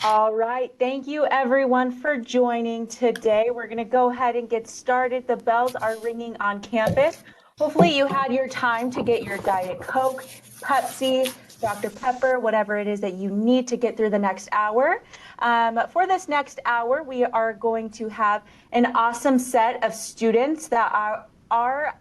All right, thank you everyone for joining today. We're gonna go ahead and get started. The bells are ringing on campus. Hopefully you had your time to get your Diet Coke, Pepsi, Dr. Pepper, whatever it is that you need to get through the next hour. For this next hour, we are going to have an awesome set of students that are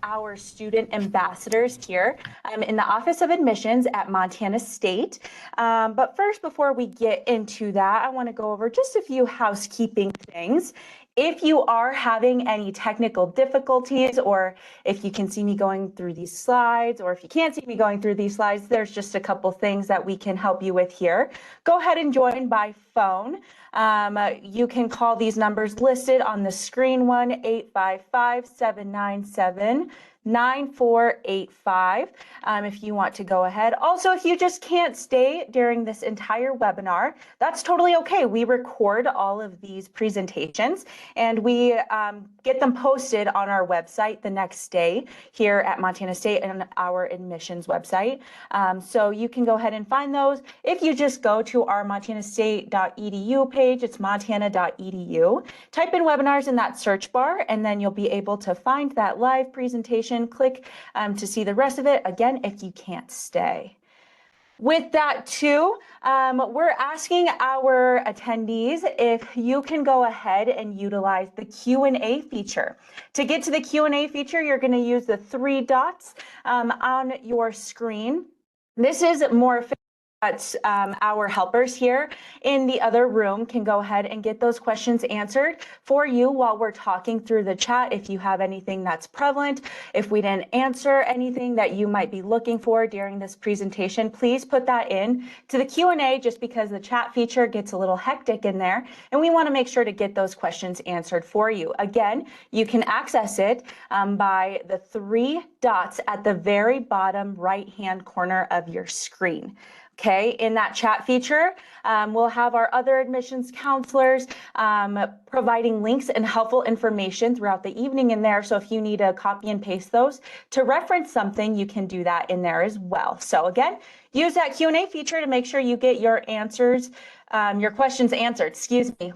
our student ambassadors here in the Office of Admissions at Montana State. But first, before we get into that, I want to go over just a few housekeeping things. If you are having any technical difficulties, or if you can see me going through these slides, or if you can't see me going through these slides, there's just a couple things that we can help you with here. Go ahead and join by phone. You can call these numbers listed on the screen, 1-855-797 9485 if you want to go ahead. Also, if you just can't stay during this entire webinar, that's totally okay. We record all of these presentations and we get them posted on our website the next day here at Montana State and our admissions website. So you can go ahead and find those. If you just go to our montanastate.edu page, it's montana.edu, type in webinars in that search bar, and then you'll be able to find that live presentation. Click to see the rest of it, again, if you can't stay. With that too, we're asking our attendees if you can go ahead and utilize the Q&A feature. To get to the Q&A feature, you're going to use the three dots on your screen. This is more efficient. Our helpers here in the other room can go ahead and get those questions answered for you while we're talking through the chat. If you have anything that's prevalent, if we didn't answer anything that you might be looking for during this presentation, please put that in to the Q&A, just because the chat feature gets a little hectic in there and we want to make sure to get those questions answered for you. Again, you can access it by the three dots at the very bottom right-hand corner of your screen. Okay, in that chat feature, we'll have our other admissions counselors providing links and helpful information throughout the evening in there. So if you need to copy and paste those to reference something, you can do that in there as well. So again, use that Q&A feature to make sure you get your answers, your questions answered,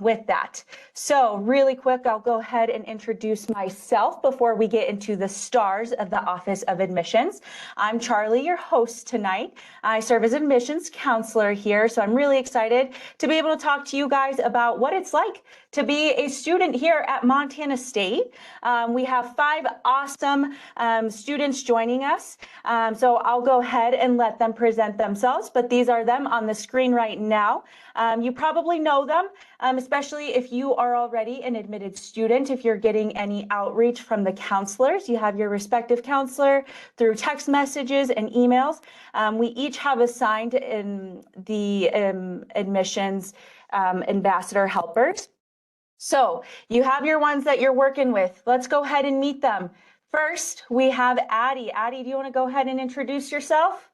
with that. So really quick, I'll go ahead and introduce myself before we get into the stars of the Office of Admissions. I'm Charlie, your host tonight. I serve as admissions counselor here, so I'm really excited to be able to talk to you guys about what it's like to be a student here at Montana State. We have 5 awesome students joining us, so I'll go ahead and let them present themselves, but these are them on the screen right now. You probably know them, especially if you are already an admitted student. If you're getting any outreach from the counselors, you have your respective counselor through text messages and emails. We each have assigned in the admissions ambassador helpers. So you have your ones that you're working with. Let's go ahead and meet them. First, we have Addie. Addie, do you want to go ahead and introduce yourself?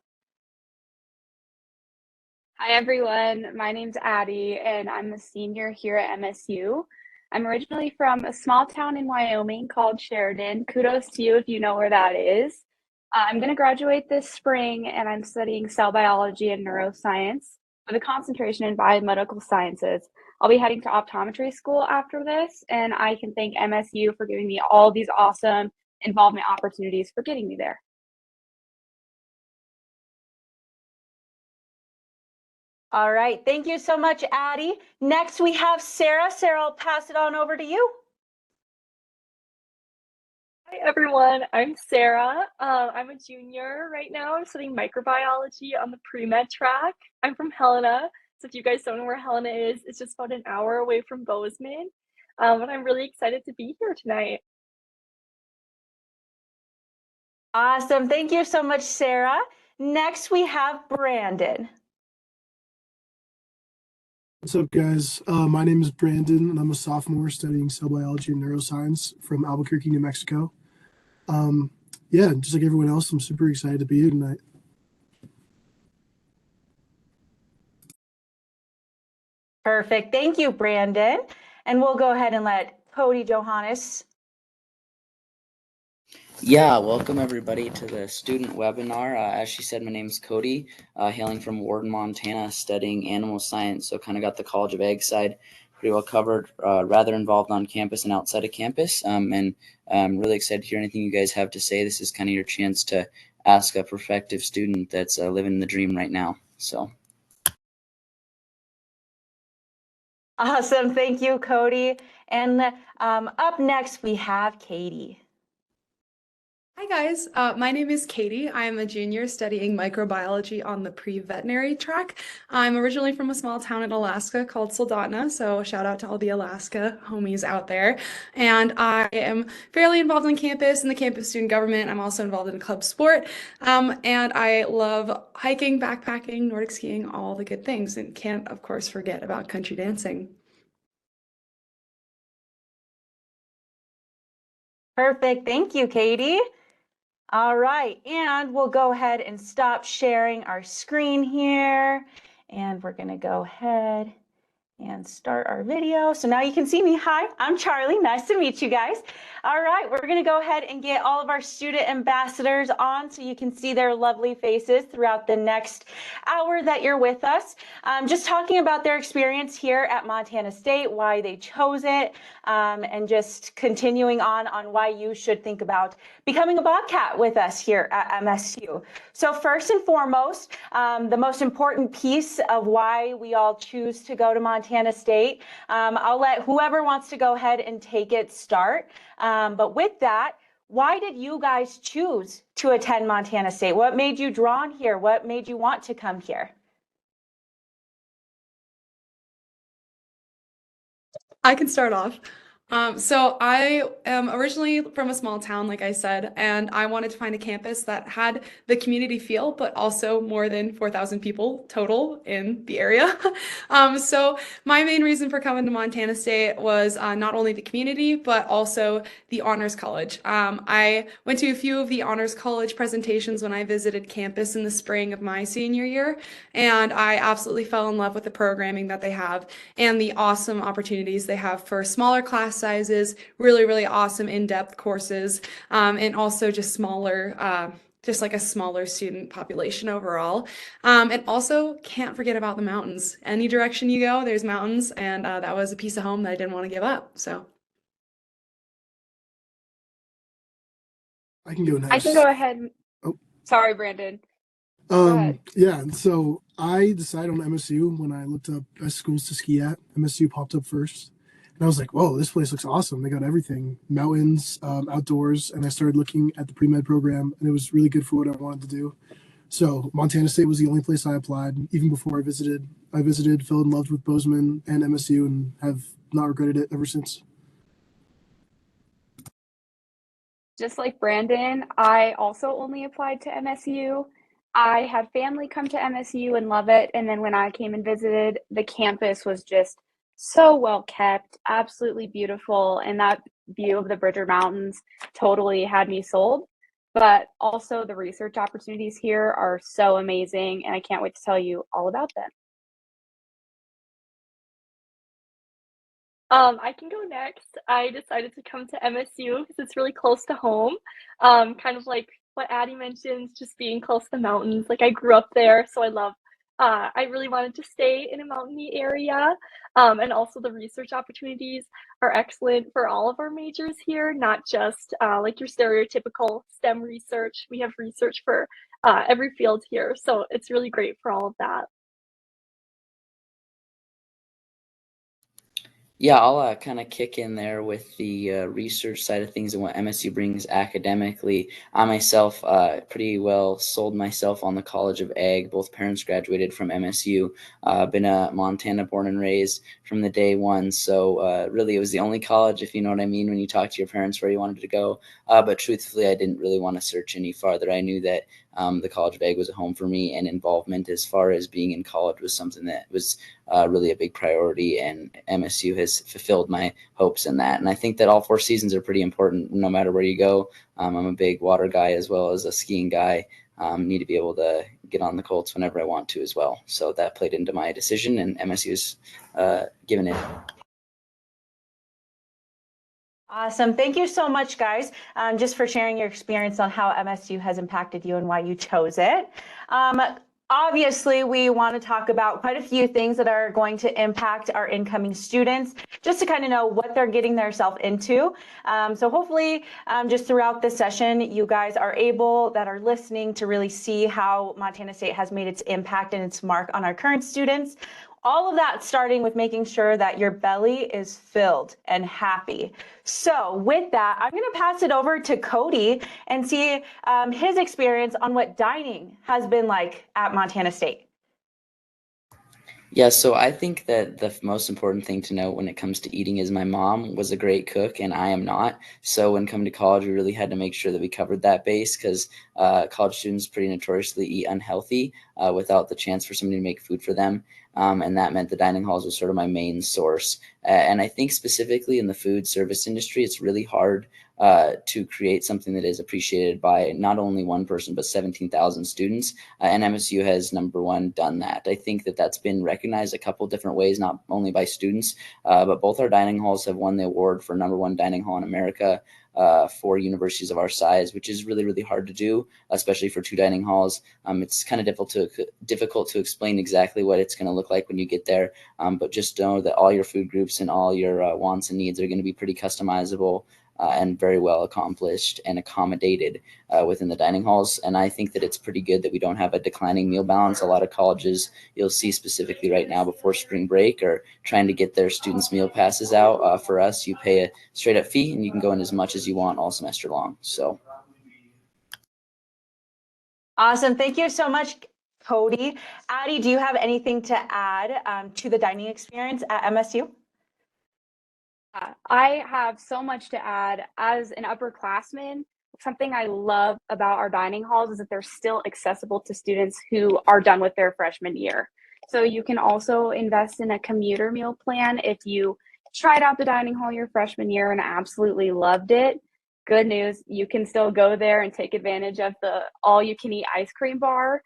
Hi everyone, my name's Addie and I'm a senior here at MSU. I'm originally from a small town in Wyoming called Sheridan. Kudos to you if you know where that is. I'm going to graduate this spring and I'm studying cell biology and neuroscience with a concentration in biomedical sciences. I'll be heading to optometry school after this, and I can thank MSU for giving me all these awesome involvement opportunities for getting me there. All right, thank you so much, Addie. Next, we have Sarah. Sarah, I'll pass it on over to you. Hi everyone, I'm Sarah. I'm a junior right now. I'm studying microbiology on the pre-med track. I'm from Helena, so if you guys don't know where Helena is, it's just about an hour away from Bozeman. And I'm really excited to be here tonight. Awesome, thank you so much, Sarah. Next, we have Brandon. What's up, guys? My name is Brandon, and I'm a sophomore studying cell biology and neuroscience from Albuquerque, New Mexico. Yeah, just like everyone else, I'm super excited to be here tonight. Perfect. Thank you, Brandon. And we'll go ahead and let Cody Johannes. Yeah, welcome everybody to the student webinar. As she said, my name's Cody, hailing from Warden, Montana, studying animal science. So kind of got the College of Ag side pretty well covered, rather involved on campus and outside of campus. And I'm really excited to hear anything you guys have to say. This is kind of your chance to ask a prospective student that's living the dream right now. So. Awesome. Thank you, Cody. And up next, we have Katie. Hi guys, my name is Katie. I'm a junior studying microbiology on the pre-veterinary track. I'm originally from a small town in Alaska called Soldotna, so shout out to all the Alaska homies out there. And I am fairly involved on campus in the campus student government. I'm also involved in a club sport, and I love hiking, backpacking, Nordic skiing, all the good things, and can't, of course, forget about country dancing. Perfect. Thank you, Katie. All right, and we'll go ahead and stop sharing our screen here. And we're gonna go ahead and start our video. So now you can see me. Hi, I'm Charlie. Nice to meet you guys. All right, we're gonna go ahead and get all of our student ambassadors on so you can see their lovely faces throughout the next hour that you're with us. Just talking about their experience here at Montana State, why they chose it, and just continuing on why you should think about becoming a Bobcat with us here at MSU. So first and foremost, the most important piece of why we all choose to go to Montana State, I'll let whoever wants to go ahead and take it start. But with that, why did you guys choose to attend Montana State? What made you drawn here? What made you want to come here? I can start off. So I am originally from a small town, like I said, and I wanted to find a campus that had the community feel, but also more than 4,000 people total in the area. So my main reason for coming to Montana State was not only the community, but also the Honors College. I went to a few of the Honors College presentations when I visited campus in the spring of my senior year, and I absolutely fell in love with the programming that they have and the awesome opportunities they have for smaller class sizes, really, really awesome in-depth courses, and also just smaller, just like a smaller student population overall. And also can't forget about the mountains. Any direction you go, there's mountains, and that was a piece of home that I didn't want to give up. So I can go I next. can go ahead. Oh. Sorry, Brandon. Go ahead. Yeah, so I decided on MSU when I looked up best schools to ski at. MSU popped up first. And I was like, whoa, this place looks awesome. They got everything, mountains, outdoors. And I started looking at the pre-med program, and it was really good for what I wanted to do. So Montana State was the only place I applied. Even before I visited, fell in love with Bozeman and MSU, and have not regretted it ever since. Just like Brandon, I also only applied to MSU. I had family come to MSU and love it. And then when I came and visited, the campus was just so well kept, absolutely beautiful. And that view of the Bridger Mountains totally had me sold. But also, the research opportunities here are so amazing. And I can't wait to tell you all about them. I can go next. I decided to come to MSU because it's really close to home. Kind of like what Addie mentions, just being close to the mountains. Like I grew up there, so I really wanted to stay in a mountainy area. And also the research opportunities are excellent for all of our majors here, not just like your stereotypical STEM research. We have research for every field here, so it's really great for all of that. Yeah, I'll kind of kick in there with the research side of things and what MSU brings academically. I myself pretty well sold myself on the College of Ag. Both parents graduated from MSU. Been a Montana born and raised from the day one. So really it was the only college, if you know what I mean, when you talk to your parents where you wanted to go. But truthfully, I didn't really want to search any farther. I knew that the College of Ag was a home for me, and involvement as far as being in college was something that was really a big priority, and MSU has fulfilled my hopes in that. And I think that all 4 seasons are pretty important no matter where you go. I'm a big water guy as well as a skiing guy. Need to be able to get on the Colts whenever I want to as well. So that played into my decision, and MSU's given it. Awesome. Thank you so much, guys, just for sharing your experience on how MSU has impacted you and why you chose it. Obviously, we want to talk about quite a few things that are going to impact our incoming students, just to kind of know what they're getting themselves into. So hopefully, just throughout this session, you guys are able, that are listening, to really see how Montana State has made its impact and its mark on our current students. All of that starting with making sure that your belly is filled and happy. So with that, I'm going to pass it over to Cody and see his experience on what dining has been like at Montana State. Yeah, so I think that the most important thing to know when it comes to eating is my mom was a great cook and I am not. So when coming to college, we really had to make sure that we covered that base because college students pretty notoriously eat unhealthy without the chance for somebody to make food for them. And that meant the dining halls was sort of my main source. And I think specifically in the food service industry, it's really hard to create something that is appreciated by not only one person, but 17,000 students. And MSU has, number one, done that. I think that that's been recognized a couple different ways, not only by students, but both our dining halls have won the award for #1 dining hall in America for universities of our size, which is really, really hard to do, especially for 2 dining halls. It's kind of difficult to explain exactly what it's going to look like when you get there, but just know that all your food groups and all your wants and needs are going to be pretty customizable and very well accomplished and accommodated within the dining halls. And I think that it's pretty good that we don't have a declining meal balance. A lot of colleges you'll see specifically right now before spring break are trying to get their students' meal passes out. For us, you pay a straight up fee and you can go in as much as you want all semester long. So. Awesome. Thank you so much, Cody. Addie, do you have anything to add to the dining experience at MSU? I have so much to add. As an upperclassman, something I love about our dining halls is that they're still accessible to students who are done with their freshman year. So you can also invest in a commuter meal plan if you tried out the dining hall your freshman year and absolutely loved it. Good news, you can still go there and take advantage of the all-you-can-eat ice cream bar.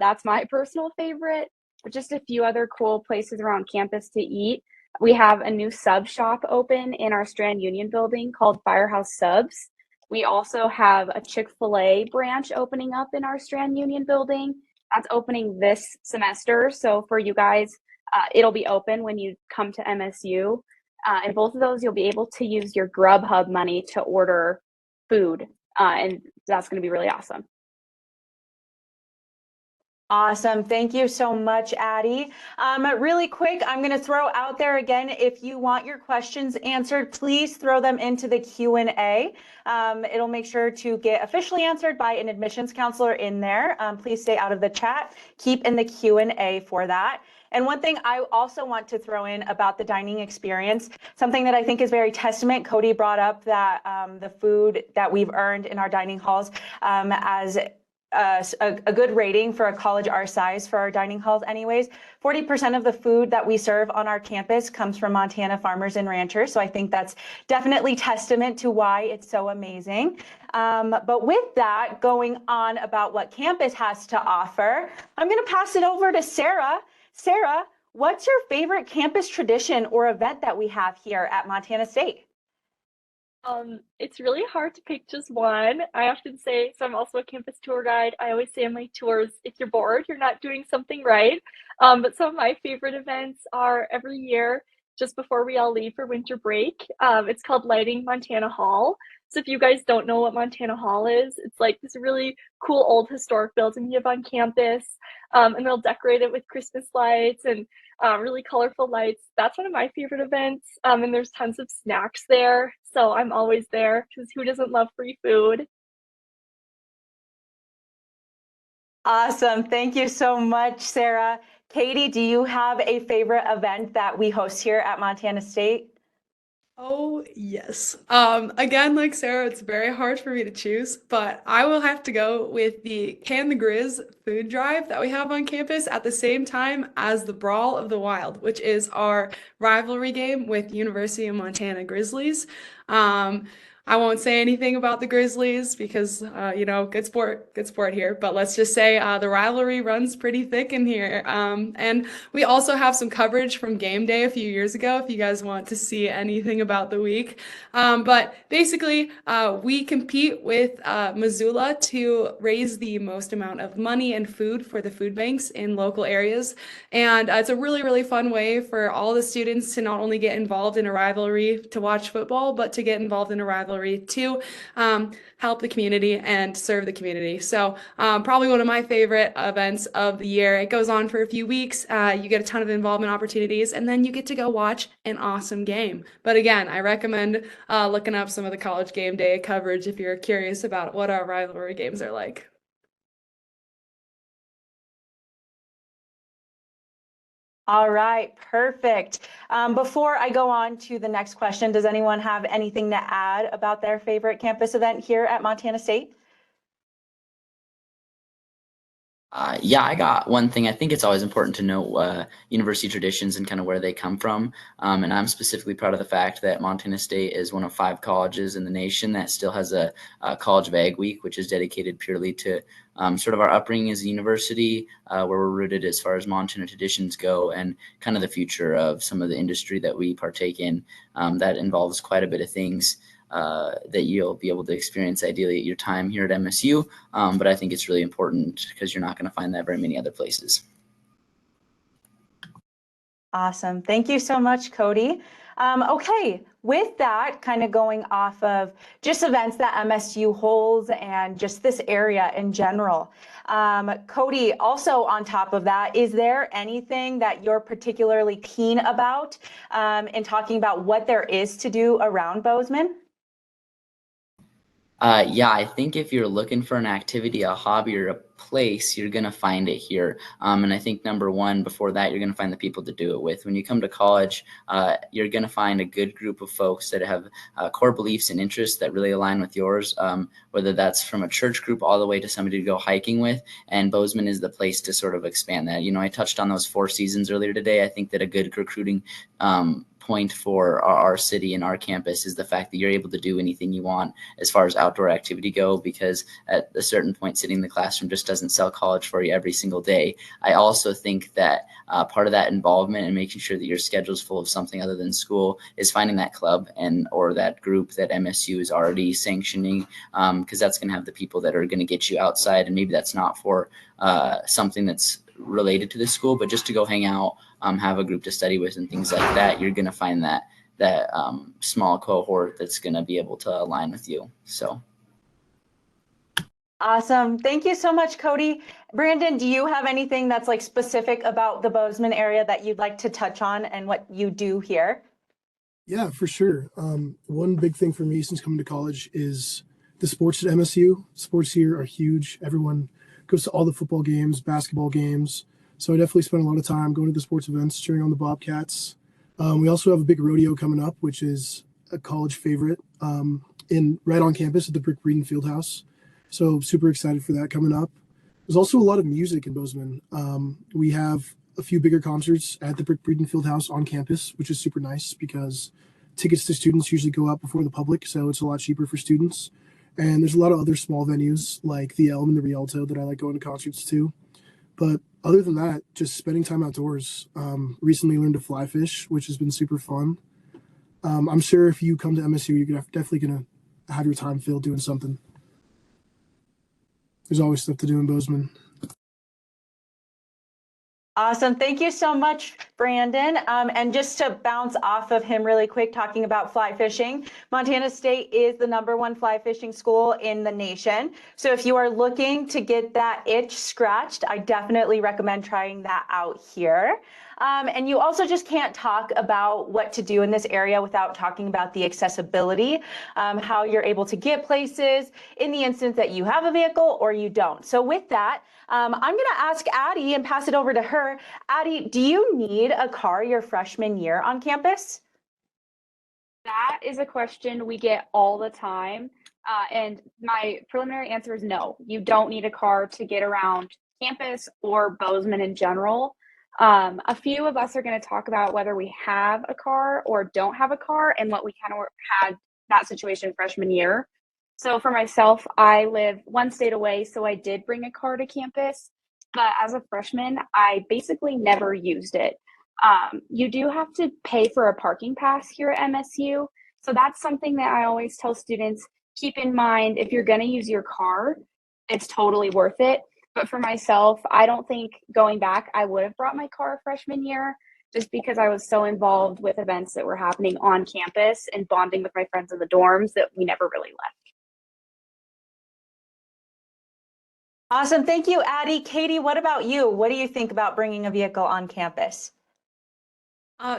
That's my personal favorite, but just a few other cool places around campus to eat. We have a new sub shop open in our Strand Union building called Firehouse Subs. We also have a Chick-fil-A branch opening up in our Strand Union building. That's opening this semester. So for you guys, it'll be open when you come to MSU. And both of those, you'll be able to use your Grubhub money to order food. And that's going to be really awesome. Awesome. Thank you so much, Addie. Really quick, I'm going to throw out there again, if you want your questions answered, please throw them into the Q&A. It'll make sure to get officially answered by an admissions counselor in there. Please stay out of the chat. Keep in the Q&A for that. And one thing I also want to throw in about the dining experience, something that I think is very testament, Cody brought up that the food that we've earned in our dining halls as a good rating for a college our size for our dining halls anyways. 40% of the food that we serve on our campus comes from Montana farmers and ranchers. So I think that's definitely testament to why it's so amazing. But with that, going on about what campus has to offer, I'm going to pass it over to Sarah. Sarah, what's your favorite campus tradition or event that we have here at Montana State? It's really hard to pick just one. I often say, so I'm also a campus tour guide. I always say on my tours, if you're bored, you're not doing something right. But some of my favorite events are every year, just before we all leave for winter break. It's called Lighting Montana Hall. So if you guys don't know what Montana Hall is, it's like this really cool old historic building you have on campus. And they'll decorate it with Christmas lights and really colorful lights. That's one of my favorite events. And there's tons of snacks there. So I'm always there because who doesn't love free food? Awesome. Thank you so much, Sarah. Katie, do you have a favorite event that we host here at Montana State? Oh, yes. Again, like Sarah, it's very hard for me to choose, but I will have to go with the Can the Grizz food drive that we have on campus at the same time as the Brawl of the Wild, which is our rivalry game with University of Montana Grizzlies. I won't say anything about the Grizzlies because, good sport here. But let's just say the rivalry runs pretty thick in here. And we also have some coverage from game day a few years ago if you guys want to see anything about the week. But basically, we compete with Missoula to raise the most amount of money and food for the food banks in local areas. And it's a really, really fun way for all the students to not only get involved in a rivalry to watch football, but to get involved in a rivalry to help the community and serve the community. So probably one of my favorite events of the year. It goes on for a few weeks. You get a ton of involvement opportunities, and then you get to go watch an awesome game. But again, I recommend looking up some of the college game day coverage if you're curious about what our rivalry games are like. All right, perfect. Before I go on to the next question, does anyone have anything to add about their favorite campus event here at Montana State? Yeah, I got one thing. I think it's always important to know university traditions and kind of where they come from. And I'm specifically proud of the fact that Montana State is one of 5 colleges in the nation that still has a College of Ag Week, which is dedicated purely to sort of our upbringing as a university, where we're rooted as far as Montana traditions go, and kind of the future of some of the industry that we partake in. That involves quite a bit of things that you'll be able to experience ideally at your time here at MSU. But I think it's really important because you're not going to find that very many other places. Awesome. Thank you so much, Cody. Okay, with that, kind of going off of just events that MSU holds and just this area in general. Cody, also on top of that, is there anything that you're particularly keen about in talking about what there is to do around Bozeman? Yeah, I think if you're looking for an activity, a hobby, or a place, you're going to find it here. And I think number one, before that, you're going to find the people to do it with. When you come to college, you're going to find a good group of folks that have core beliefs and interests that really align with yours, whether that's from a church group all the way to somebody to go hiking with. And Bozeman is the place to sort of expand that. I touched on those 4 seasons earlier today. I think that a good recruiting point for our city and our campus is the fact that you're able to do anything you want as far as outdoor activity go, because at a certain point, sitting in the classroom just doesn't sell college for you every single day. I also think that part of that involvement and making sure that your schedule is full of something other than school is finding that club or that group that MSU is already sanctioning, because that's going to have the people that are going to get you outside. And maybe that's not for something that's related to the school, but just to go hang out, have a group to study with and things like that. You're going to find that small cohort that's going to be able to align with you. So. Awesome. Thank you so much, Cody. Brandon, do you have anything that's like specific about the Bozeman area that you'd like to touch on and what you do here? Yeah, for sure. One big thing for me since coming to college is the sports at MSU. Sports here are huge. Everyone goes to all the football games, basketball games. So I definitely spend a lot of time going to the sports events, cheering on the Bobcats. We also have a big rodeo coming up, which is a college favorite right on campus at the Brick Breeden Fieldhouse. So super excited for that coming up. There's also a lot of music in Bozeman. We have a few bigger concerts at the Brick Breeden Fieldhouse on campus, which is super nice because tickets to students usually go out before the public, so it's a lot cheaper for students. And there's a lot of other small venues like the Elm and the Rialto that I like going to concerts to. But other than that, just spending time outdoors. Recently learned to fly fish, which has been super fun. I'm sure if you come to MSU, you're definitely going to have your time filled doing something. There's always stuff to do in Bozeman. Awesome. Thank you so much, Brandon. And just to bounce off of him really quick, talking about fly fishing, Montana State is the #1 fly fishing school in the nation. So if you are looking to get that itch scratched, I definitely recommend trying that out here. And you also just can't talk about what to do in this area without talking about the accessibility, how you're able to get places in the instance that you have a vehicle or you don't. So with that, I'm going to ask Addie and pass it over to her. Addie, do you need a car your freshman year on campus? That is a question we get all the time. And my preliminary answer is no. You don't need a car to get around campus or Bozeman in general. A few of us are going to talk about whether we have a car or don't have a car and what we kind of had that situation freshman year. So for myself, I live one state away, so I did bring a car to campus. But as a freshman, I basically never used it. You do have to pay for a parking pass here at MSU. So that's something that I always tell students, keep in mind if you're going to use your car, it's totally worth it. But for myself, I don't think going back, I would have brought my car freshman year just because I was so involved with events that were happening on campus and bonding with my friends in the dorms that we never really left. Awesome. Thank you, Addie. Katie, what about you? What do you think about bringing a vehicle on campus?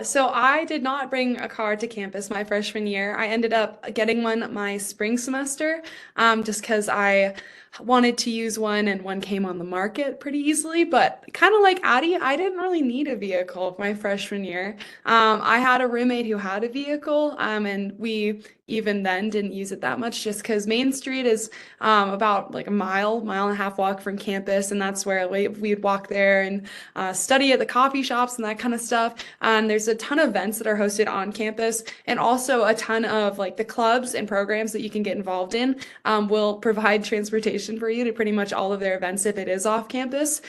So I did not bring a car to campus my freshman year. I ended up getting one my spring semester, just because I wanted to use one and one came on the market pretty easily. But kind of like Addie, I didn't really need a vehicle my freshman year. I had a roommate who had a vehicle, and we even then didn't use it that much just because Main Street is about like a mile and a half walk from campus, and that's where we'd walk there and study at the coffee shops and that kind of stuff. And there's a ton of events that are hosted on campus, and also a ton of like the clubs and programs that you can get involved in will provide transportation for you to pretty much all of their events if it is off campus.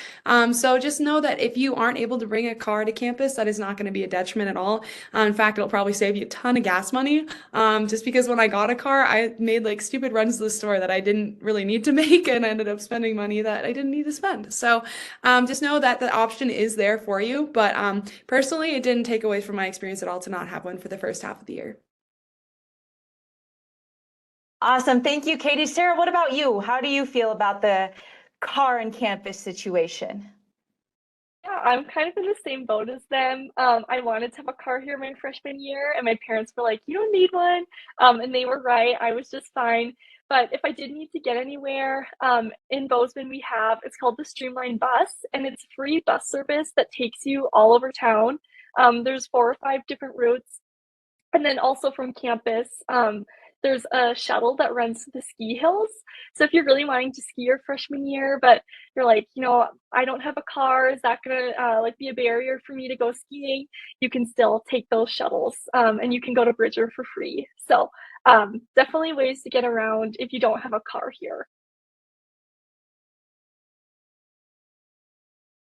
So just know that if you aren't able to bring a car to campus, that is not going to be a detriment at all. In fact, it'll probably save you a ton of gas money. Just because when I got a car, I made like stupid runs to the store that I didn't really need to make, and I ended up spending money that I didn't need to spend. So just know that the option is there for you. But personally, it didn't take away from my experience at all to not have one for the first half of the year. Awesome. Thank you, Katie. Sarah, what about you? How do you feel about the car and campus situation? Yeah, I'm kind of in the same boat as them. I wanted to have a car here my freshman year, and my parents were like, "You don't need one," and they were right. I was just fine. But if I did need to get anywhere, in Bozeman it's called the Streamline Bus, and it's free bus service that takes you all over town. There's 4 or 5 different routes, and then also from campus, there's a shuttle that runs to the ski hills. So if you're really wanting to ski your freshman year, but you're like, I don't have a car, is that gonna like be a barrier for me to go skiing? You can still take those shuttles, and you can go to Bridger for free. So definitely ways to get around if you don't have a car here.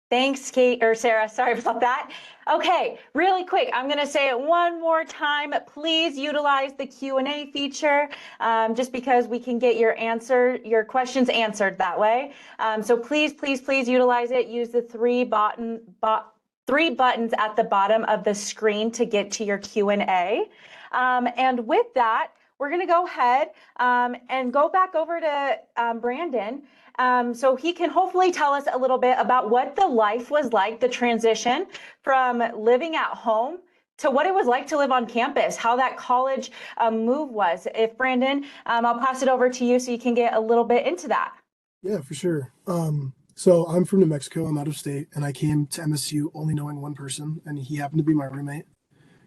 Thanks, Kate or Sarah. Sorry about that. Okay, really quick. I'm going to say it one more time. Please utilize the Q&A feature, just because we can get your questions answered that way. So please utilize it. Use the three buttons at the bottom of the screen to get to your Q&A. And with that, we're going to go ahead and go back over to Brandon. So he can hopefully tell us a little bit about what the life was like, the transition from living at home to what it was like to live on campus, how that college move was. If Brandon, I'll pass it over to you so you can get a little bit into that. Yeah, for sure. So I'm from New Mexico. I'm out of state, and I came to MSU only knowing one person, and he happened to be my roommate.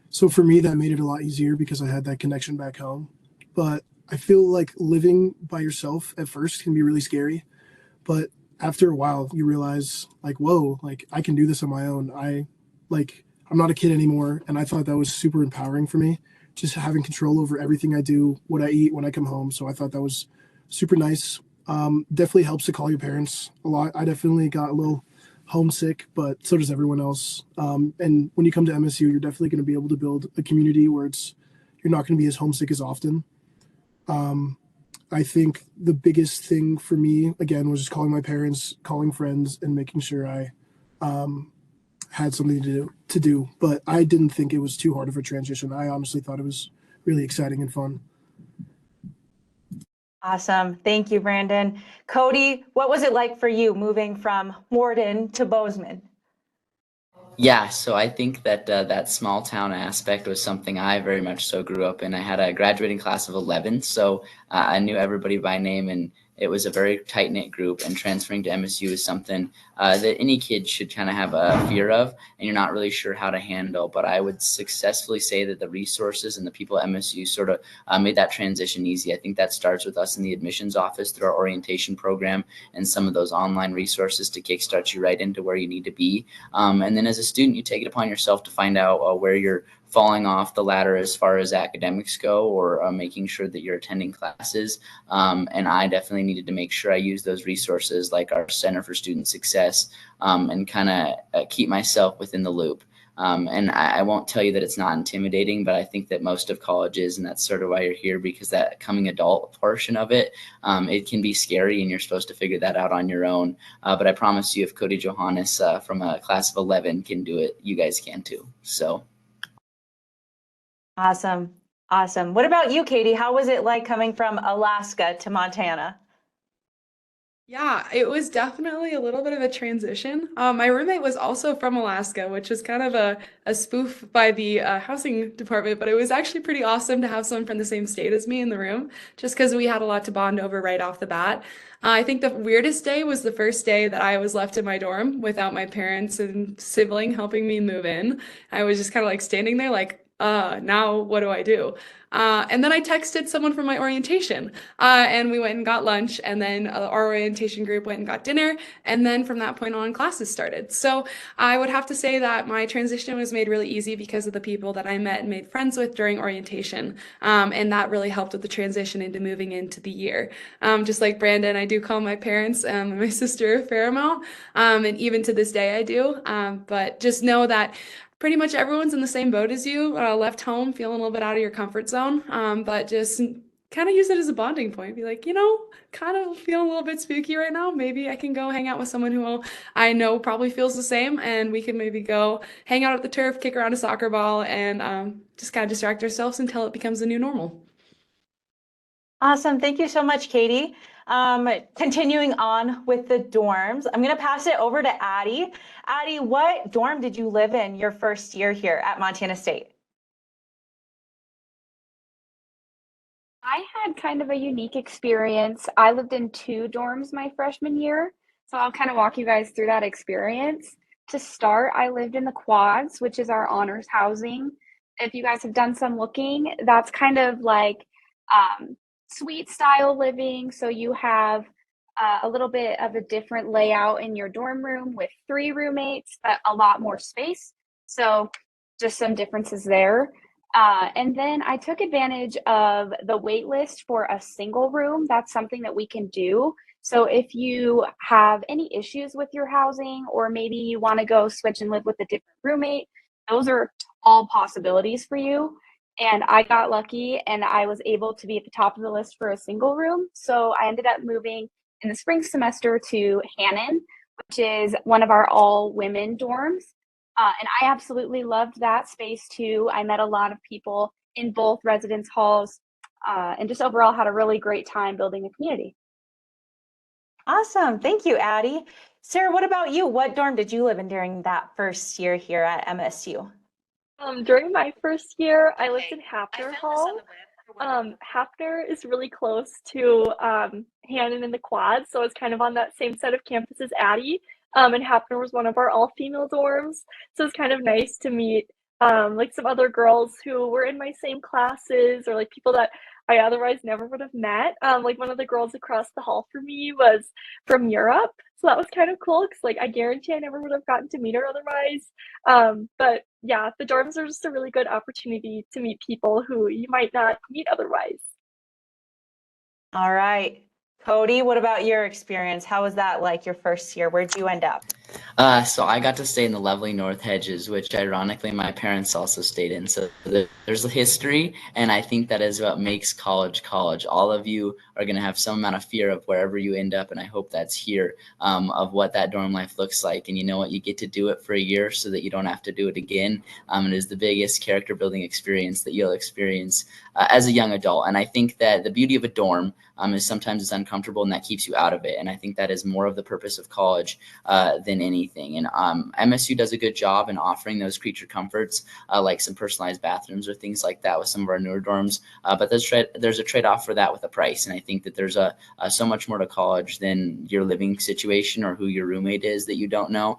So for me, that made it a lot easier because I had that connection back home. But I feel like living by yourself at first can be really scary. But after a while, you realize like, whoa, like I can do this on my own. I'm not a kid anymore. And I thought that was super empowering for me, just having control over everything I do, what I eat when I come home. So I thought that was super nice. Definitely helps to call your parents a lot. I definitely got a little homesick, but so does everyone else. And when you come to MSU, you're definitely going to be able to build a community where you're not going to be as homesick as often. I think the biggest thing for me, again, was just calling my parents, calling friends, and making sure I had something to do. But I didn't think it was too hard of a transition. I honestly thought it was really exciting and fun. Awesome. Thank you, Brandon. Cody, what was it like for you moving from Morden to Bozeman? Yeah, so I think that that small town aspect was something I very much so grew up in. I had a graduating class of 11, so I knew everybody by name, and it was a very tight-knit group, and transferring to MSU is something that any kid should kind of have a fear of, and you're not really sure how to handle. But I would successfully say that the resources and the people at MSU sort of made that transition easy. I think that starts with us in the admissions office through our orientation program and some of those online resources to kickstart you right into where you need to be. And then as a student, you take it upon yourself to find out where your falling off the ladder as far as academics go, or making sure that you're attending classes. And I definitely needed to make sure I use those resources like our Center for Student Success, and kind of keep myself within the loop. And I won't tell you that it's not intimidating, but I think that most of college is, and that's sort of why you're here, because that coming adult portion of it, it can be scary, and you're supposed to figure that out on your own. But I promise you, if Cody Johannes from a class of 11 can do it, you guys can too. So. Awesome. Awesome. What about you, Katie? How was it like coming from Alaska to Montana? Yeah, it was definitely a little bit of a transition. My roommate was also from Alaska, which was kind of a spoof by the housing department, but it was actually pretty awesome to have someone from the same state as me in the room, just because we had a lot to bond over right off the bat. I think the weirdest day was the first day that I was left in my dorm without my parents and sibling helping me move in. I was just kind of like standing there like, now what do I do? And then I texted someone from my orientation, and we went and got lunch, and then our orientation group went and got dinner, and then from that point on, classes started. So I would have to say that my transition was made really easy because of the people that I met and made friends with during orientation, and that really helped with the transition into moving into the year. Just like Brandon, I do call my parents and my sister a fair amount, and even to this day I do, but just know that pretty much everyone's in the same boat as you, left home feeling a little bit out of your comfort zone, but just kind of use it as a bonding point. Be like, kind of feeling a little bit spooky right now. Maybe I can go hang out with someone who I know probably feels the same, and we can maybe go hang out at the turf, kick around a soccer ball, and just kind of distract ourselves until it becomes the new normal. Awesome. Thank you so much, Katie. Continuing on with the dorms, I'm going to pass it over to Addie. Addie, what dorm did you live in your first year here at Montana State? I had kind of a unique experience. I lived in 2 dorms my freshman year, so I'll kind of walk you guys through that experience. To start, I lived in the quads, which is our honors housing. If you guys have done some looking, that's kind of like suite style living. So you have a little bit of a different layout in your dorm room with 3 roommates, but a lot more space. So just some differences there. And then I took advantage of the wait list for a single room. That's something that we can do. So if you have any issues with your housing, or maybe you want to go switch and live with a different roommate, those are all possibilities for you. And I got lucky and I was able to be at the top of the list for a single room. So I ended up moving in the spring semester to Hannon, which is one of our all women dorms. And I absolutely loved that space too. I met a lot of people in both residence halls, and just overall had a really great time building a community. Awesome. Thank you, Addie. Sarah, what about you? What dorm did you live in during that first year here at MSU? During my first year, I lived in Hafner Hall. Hafner is really close to Hannon in the Quad, so it's kind of on that same set of campus as Addie. And Hafner was one of our all-female dorms, so it's kind of nice to meet like some other girls who were in my same classes, or like people that I otherwise never would have met. Like one of the girls across the hall from me was from Europe, so that was kind of cool because like I guarantee I never would have gotten to meet her otherwise. But yeah, the dorms are just a really good opportunity to meet people who you might not meet otherwise. All right. Cody, what about your experience? How was that like your first year? Where'd you end up? So I got to stay in the lovely North Hedges, which ironically my parents also stayed in. So there's a history, and I think that is what makes college college. All of you are going to have some amount of fear of wherever you end up, and I hope that's here, of what that dorm life looks like. And you know what? You get to do it for a year so that you don't have to do it again. It is the biggest character building experience that you'll experience as a young adult. And I think that the beauty of a dorm is sometimes it's uncomfortable, and that keeps you out of it. And I think that is more of the purpose of college than anything. And MSU does a good job in offering those creature comforts, like some personalized bathrooms or things like that with some of our newer dorms. But there's a trade-off for that with a price. And I think that there's so much more to college than your living situation or who your roommate is that you don't know,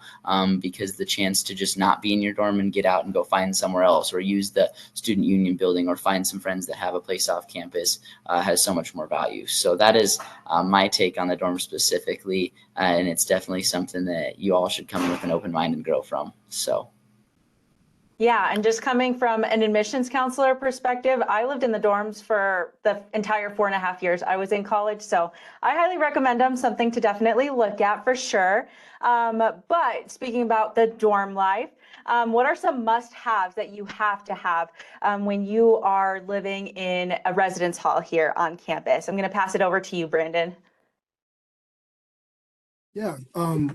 because the chance to just not be in your dorm and get out and go find somewhere else, or use the student union building, or find some friends that have a place off campus, has so much more value. So that is my take on the dorm specifically. And it's definitely something that you all should come in with an open mind and grow from. So. Yeah, and just coming from an admissions counselor perspective, I lived in the dorms for the entire 4.5 years I was in college. So I highly recommend them, something to definitely look at for sure. But speaking about the dorm life, what are some must-haves that you have to have when you are living in a residence hall here on campus? I'm going to pass it over to you, Brandon. Yeah,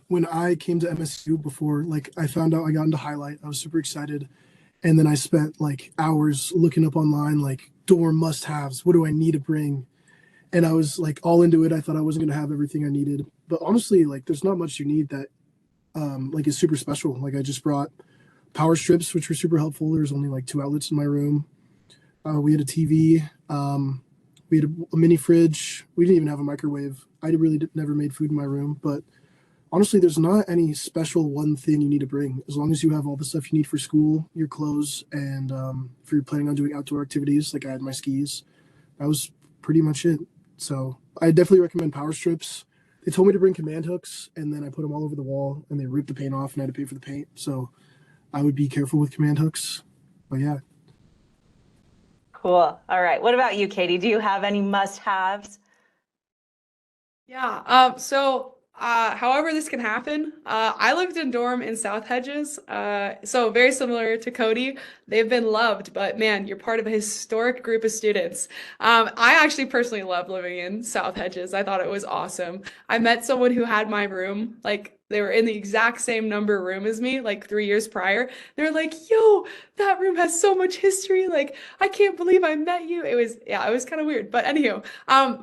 when I came to MSU before, like I found out I got into Highlight, I was super excited. And then I spent like hours looking up online, like dorm must-haves. What do I need to bring? And I was like all into it. I thought I wasn't gonna have everything I needed, but honestly, like there's not much you need that like is super special. Like I just brought power strips, which were super helpful. There was only like 2 outlets in my room. We had a TV. We had a mini fridge. We didn't even have a microwave. I really never made food in my room, but honestly, there's not any special one thing you need to bring. As long as you have all the stuff you need for school, your clothes, and if you're planning on doing outdoor activities, like I had my skis, that was pretty much it. So I definitely recommend power strips. They told me to bring command hooks, and then I put them all over the wall, and they ripped the paint off, and I had to pay for the paint. So I would be careful with command hooks. But yeah. Cool. All right. What about you, Katie? Do you have any must-haves? Yeah. However this can happen, I lived in dorm in South Hedges. So very similar to Cody. They've been loved, but man, you're part of a historic group of students. I actually personally love living in South Hedges. I thought it was awesome. I met someone who had my room, like they were in the exact same number room as me, like 3 years prior. They're like, yo, that room has so much history. Like, I can't believe I met you. It was kind of weird. But anywho,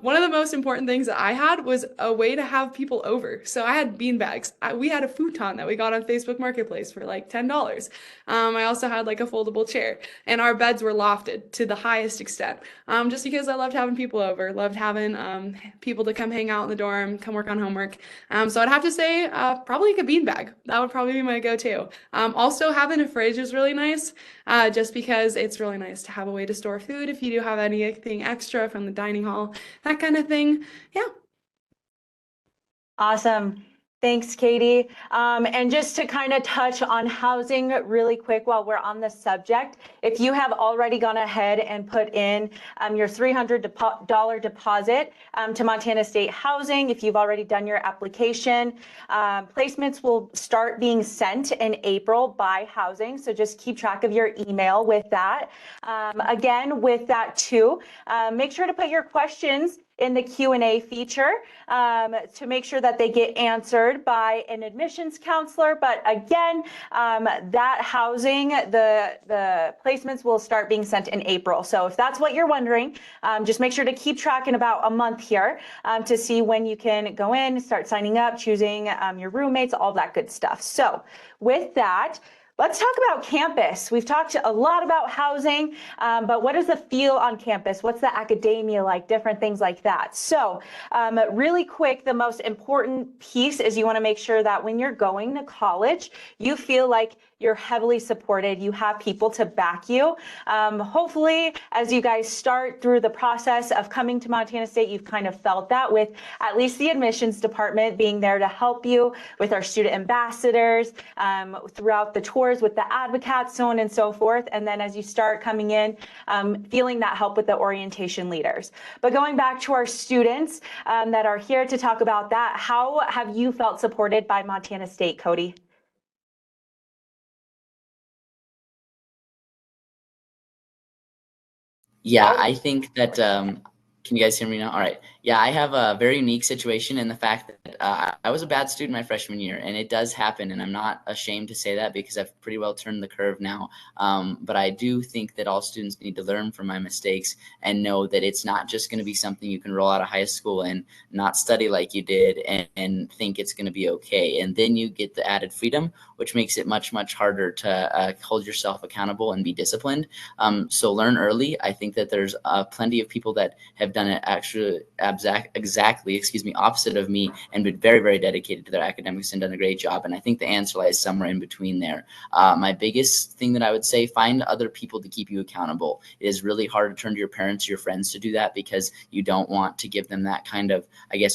one of the most important things that I had was a way to have people over. So I had bean bags. We had a futon that we got on Facebook Marketplace for like $10. I also had like a foldable chair, and our beds were lofted to the highest extent. Just because I loved having people over, loved having people to come hang out in the dorm, come work on homework. So I'd have to say probably like a bean bag. That would probably be my go-to. Also having a fridge is really nice, just because it's really nice to have a way to store food if you do have anything extra from the dining hall, that kind of thing. Yeah. Awesome. Thanks, Katie. And just to kind of touch on housing really quick while we're on the subject, if you have already gone ahead and put in your $300 deposit to Montana State Housing, if you've already done your application, placements will start being sent in April by housing. So just keep track of your email with that. Again, with that too, make sure to put your questions in the Q&A feature to make sure that they get answered by an admissions counselor. But again, that housing, the placements will start being sent in April. So if that's what you're wondering, just make sure to keep track in about a month here to see when you can go in, start signing up, choosing your roommates, all that good stuff. So with that, let's talk about campus. We've talked a lot about housing, but what is the feel on campus? What's the academia like? Different things like that. So really quick, the most important piece is you want to make sure that when you're going to college, you feel like you're heavily supported. You have people to back you. Hopefully, as you guys start through the process of coming to Montana State, you've kind of felt that with at least the admissions department being there to help you, with our student ambassadors, throughout the tours with the advocates, so on and so forth. And then as you start coming in, feeling that help with the orientation leaders. But going back to our students that are here to talk about that, how have you felt supported by Montana State, Cody? Yeah, I think that can you guys hear me now? All right. Yeah, I have a very unique situation in the fact that I was a bad student my freshman year, and it does happen, and I'm not ashamed to say that because I've pretty well turned the curve now. But I do think that all students need to learn from my mistakes and know that it's not just going to be something you can roll out of high school and not study like you did and think it's going to be okay. And then you get the added freedom, which makes it much, much harder to hold yourself accountable and be disciplined. So learn early. I think that there's plenty of people that have done it actually exactly, opposite of me and been very, very dedicated to their academics and done a great job. And I think the answer lies somewhere in between there. My biggest thing that I would say, find other people to keep you accountable. It is really hard to turn to your parents, your friends to do that because you don't want to give them that kind of,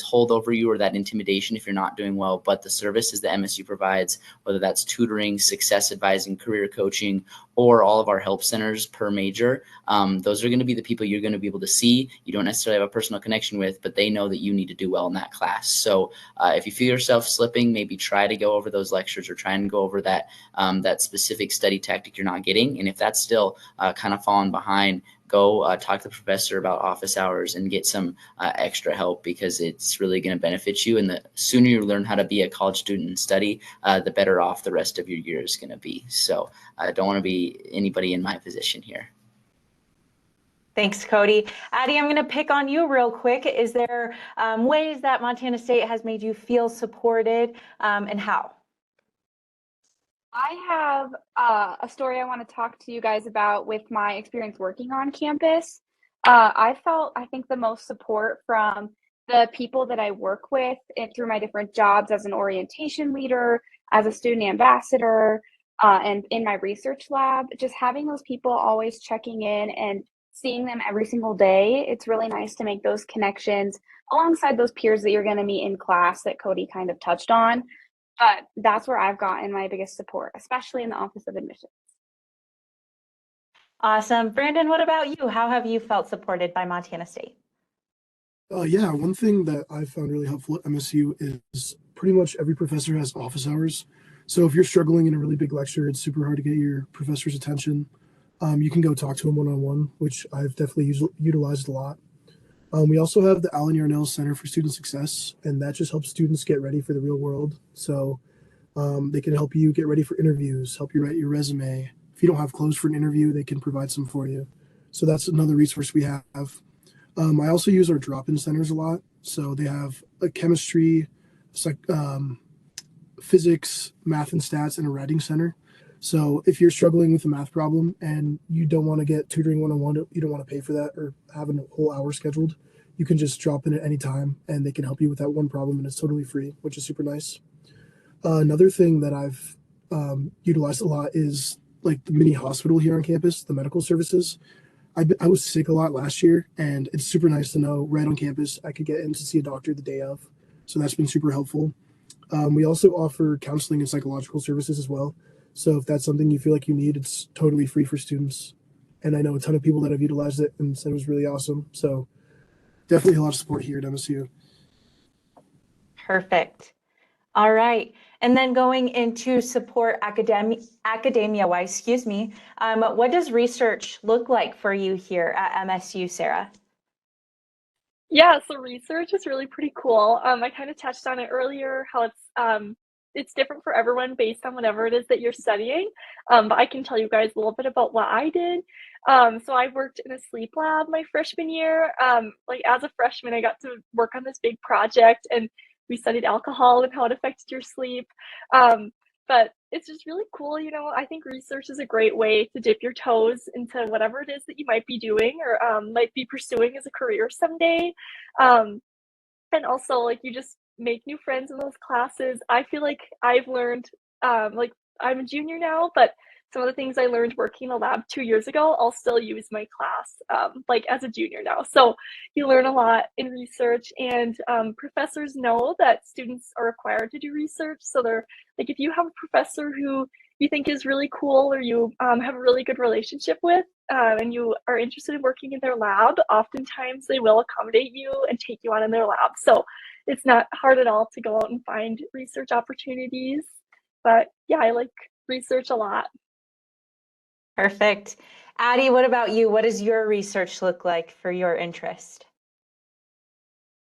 hold over you or that intimidation if you're not doing well. But the services that MSU provides, whether that's tutoring, success advising, career coaching, or all of our help centers per major. Those are going to be the people you're going to be able to see. You don't necessarily have a personal connection with, but they know that you need to do well in that class. So if you feel yourself slipping, maybe try to go over those lectures or try and go over that specific study tactic you're not getting. And if that's still kind of falling behind, go talk to the professor about office hours and get some extra help, because it's really going to benefit you. And the sooner you learn how to be a college student and study, the better off the rest of your year is going to be. So I don't want to be anybody in my position here. Thanks, Cody. Addie, I'm going to pick on you real quick. Is there ways that Montana State has made you feel supported, and how? I have a story I want to talk to you guys about with my experience working on campus. I think, the most support from the people that I work with and through my different jobs as an orientation leader, as a student ambassador, and in my research lab. Just having those people always checking in and seeing them every single day, it's really nice to make those connections alongside those peers that you're going to meet in class that Cody kind of touched on. But that's where I've gotten my biggest support, especially in the Office of Admissions. Awesome. Brandon, what about you? How have you felt supported by Montana State? Yeah, one thing that I found really helpful at MSU is pretty much every professor has office hours. So if you're struggling in a really big lecture, it's super hard to get your professor's attention. You can go talk to him one-on-one, which I've definitely utilized a lot. We also have the Alan Yarnell Center for Student Success, and that just helps students get ready for the real world. So they can help you get ready for interviews, help you write your resume. If you don't have clothes for an interview, they can provide some for you. So that's another resource we have. I also use our drop-in centers a lot. So they have a chemistry, physics, math and stats, and a writing center. So if you're struggling with a math problem and you don't want to get tutoring one-on-one, you don't want to pay for that or have a whole hour scheduled, you can just drop in at any time and they can help you with that one problem, and it's totally free, which is super nice. Another thing that I've utilized a lot is like the mini hospital here on campus, the medical services. I was sick a lot last year, and it's super nice to know right on campus I could get in to see a doctor the day of. So that's been super helpful. We also offer counseling and psychological services as well. So if that's something you feel like you need, it's totally free for students. And I know a ton of people that have utilized it and said it was really awesome. So definitely a lot of support here at MSU. Perfect. All right. And then going into support academia-wise, what does research look like for you here at MSU, Sarah? Yeah, so research is really pretty cool. I kind of touched on it earlier, how it's different for everyone based on whatever it is that you're studying. But I can tell you guys a little bit about what I did. So I worked in a sleep lab my freshman year. Like as a freshman, I got to work on this big project, and we studied alcohol and how it affected your sleep. But it's just really cool, you know. I think research is a great way to dip your toes into whatever it is that you might be doing or might be pursuing as a career someday. And also, like, you just make new friends in those classes. I feel like I've learned, like, I'm a junior now, but some of the things I learned working in a lab 2 years ago, I'll still use my class, like as a junior now. So you learn a lot in research, and professors know that students are required to do research. So they're like, if you have a professor who you think is really cool, or you have a really good relationship with, and you are interested in working in their lab, oftentimes they will accommodate you and take you on in their lab. So it's not hard at all to go out and find research opportunities. But yeah, I like research a lot. Perfect. Addie, what about you? What does your research look like for your interest?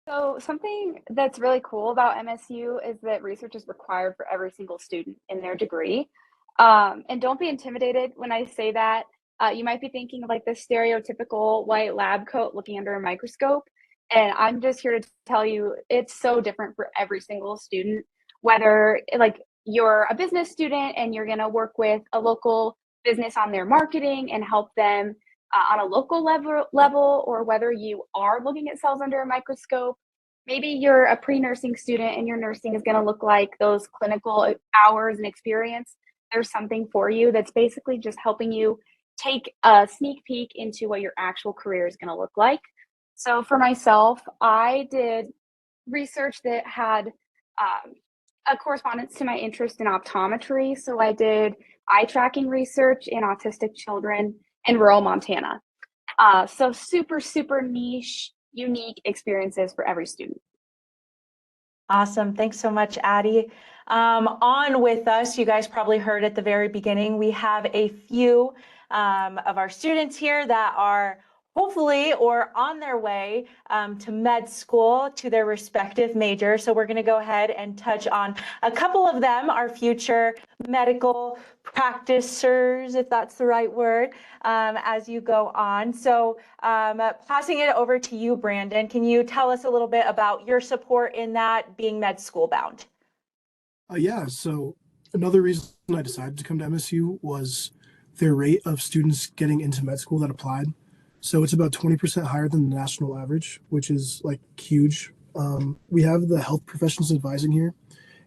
So something that's really cool about MSU is that research is required for every single student in their degree. And don't be intimidated when I say that. You might be thinking of like the stereotypical white lab coat looking under a microscope. And I'm just here to tell you it's so different for every single student, whether like you're a business student and you're going to work with a local business on their marketing and help them on a local level, or whether you are looking at cells under a microscope. Maybe you're a pre-nursing student and your nursing is going to look like those clinical hours and experience. There's something for you that's basically just helping you take a sneak peek into what your actual career is going to look like. So for myself, I did research that had a correspondence to my interest in optometry. So I did eye tracking research in autistic children in rural Montana. So super, super niche, unique experiences for every student. Awesome. Thanks so much, Addie. On with us, you guys probably heard at the very beginning, we have a few of our students here that are hopefully or on their way to med school to their respective major. So we're going to go ahead and touch on a couple of them, our future medical practicers, if that's the right word, as you go on. So passing it over to you, Brandon, can you tell us a little bit about your support in that being med school bound? Yeah, so another reason I decided to come to MSU was their rate of students getting into med school that applied. So it's about 20% higher than the national average, which is like huge. We have the health professions advising here,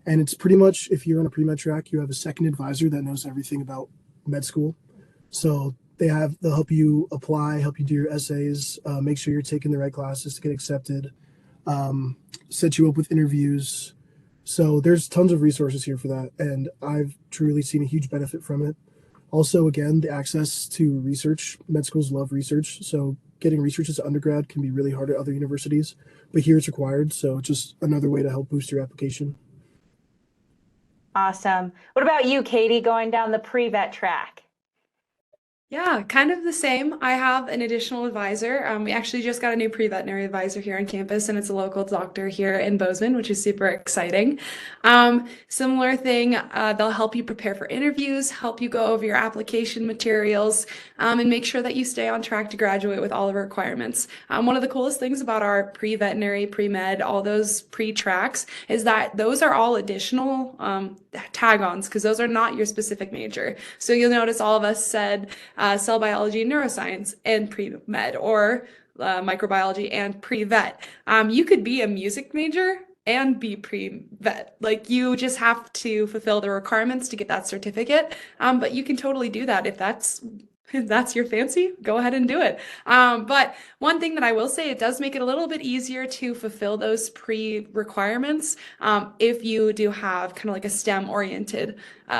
and it's pretty much if you're on a pre-med track, you have a second advisor that knows everything about med school. So they'll help you apply, help you do your essays, make sure you're taking the right classes to get accepted, set you up with interviews. So there's tons of resources here for that, and I've truly seen a huge benefit from it. Also, again, the access to research. Med schools love research, so getting research as an undergrad can be really hard at other universities, but here it's required, so just another way to help boost your application. Awesome. What about you, Katie, going down the pre-vet track? Yeah, kind of the same. I have an additional advisor. We actually just got a new pre-veterinary advisor here on campus, and it's a local doctor here in Bozeman, which is super exciting. Similar thing, they'll help you prepare for interviews, help you go over your application materials, and make sure that you stay on track to graduate with all of the requirements. One of the coolest things about our pre-veterinary, pre-med, all those pre-tracks is that those are all additional tag-ons because those are not your specific major. So you'll notice all of us said cell biology and neuroscience and pre-med, or microbiology and pre-vet. You could be a music major and be pre-vet. Like, you just have to fulfill the requirements to get that certificate. But you can totally do that if that's your fancy, go ahead and do it. But one thing that I will say, it does make it a little bit easier to fulfill those pre-requirements if you do have kind of like a STEM oriented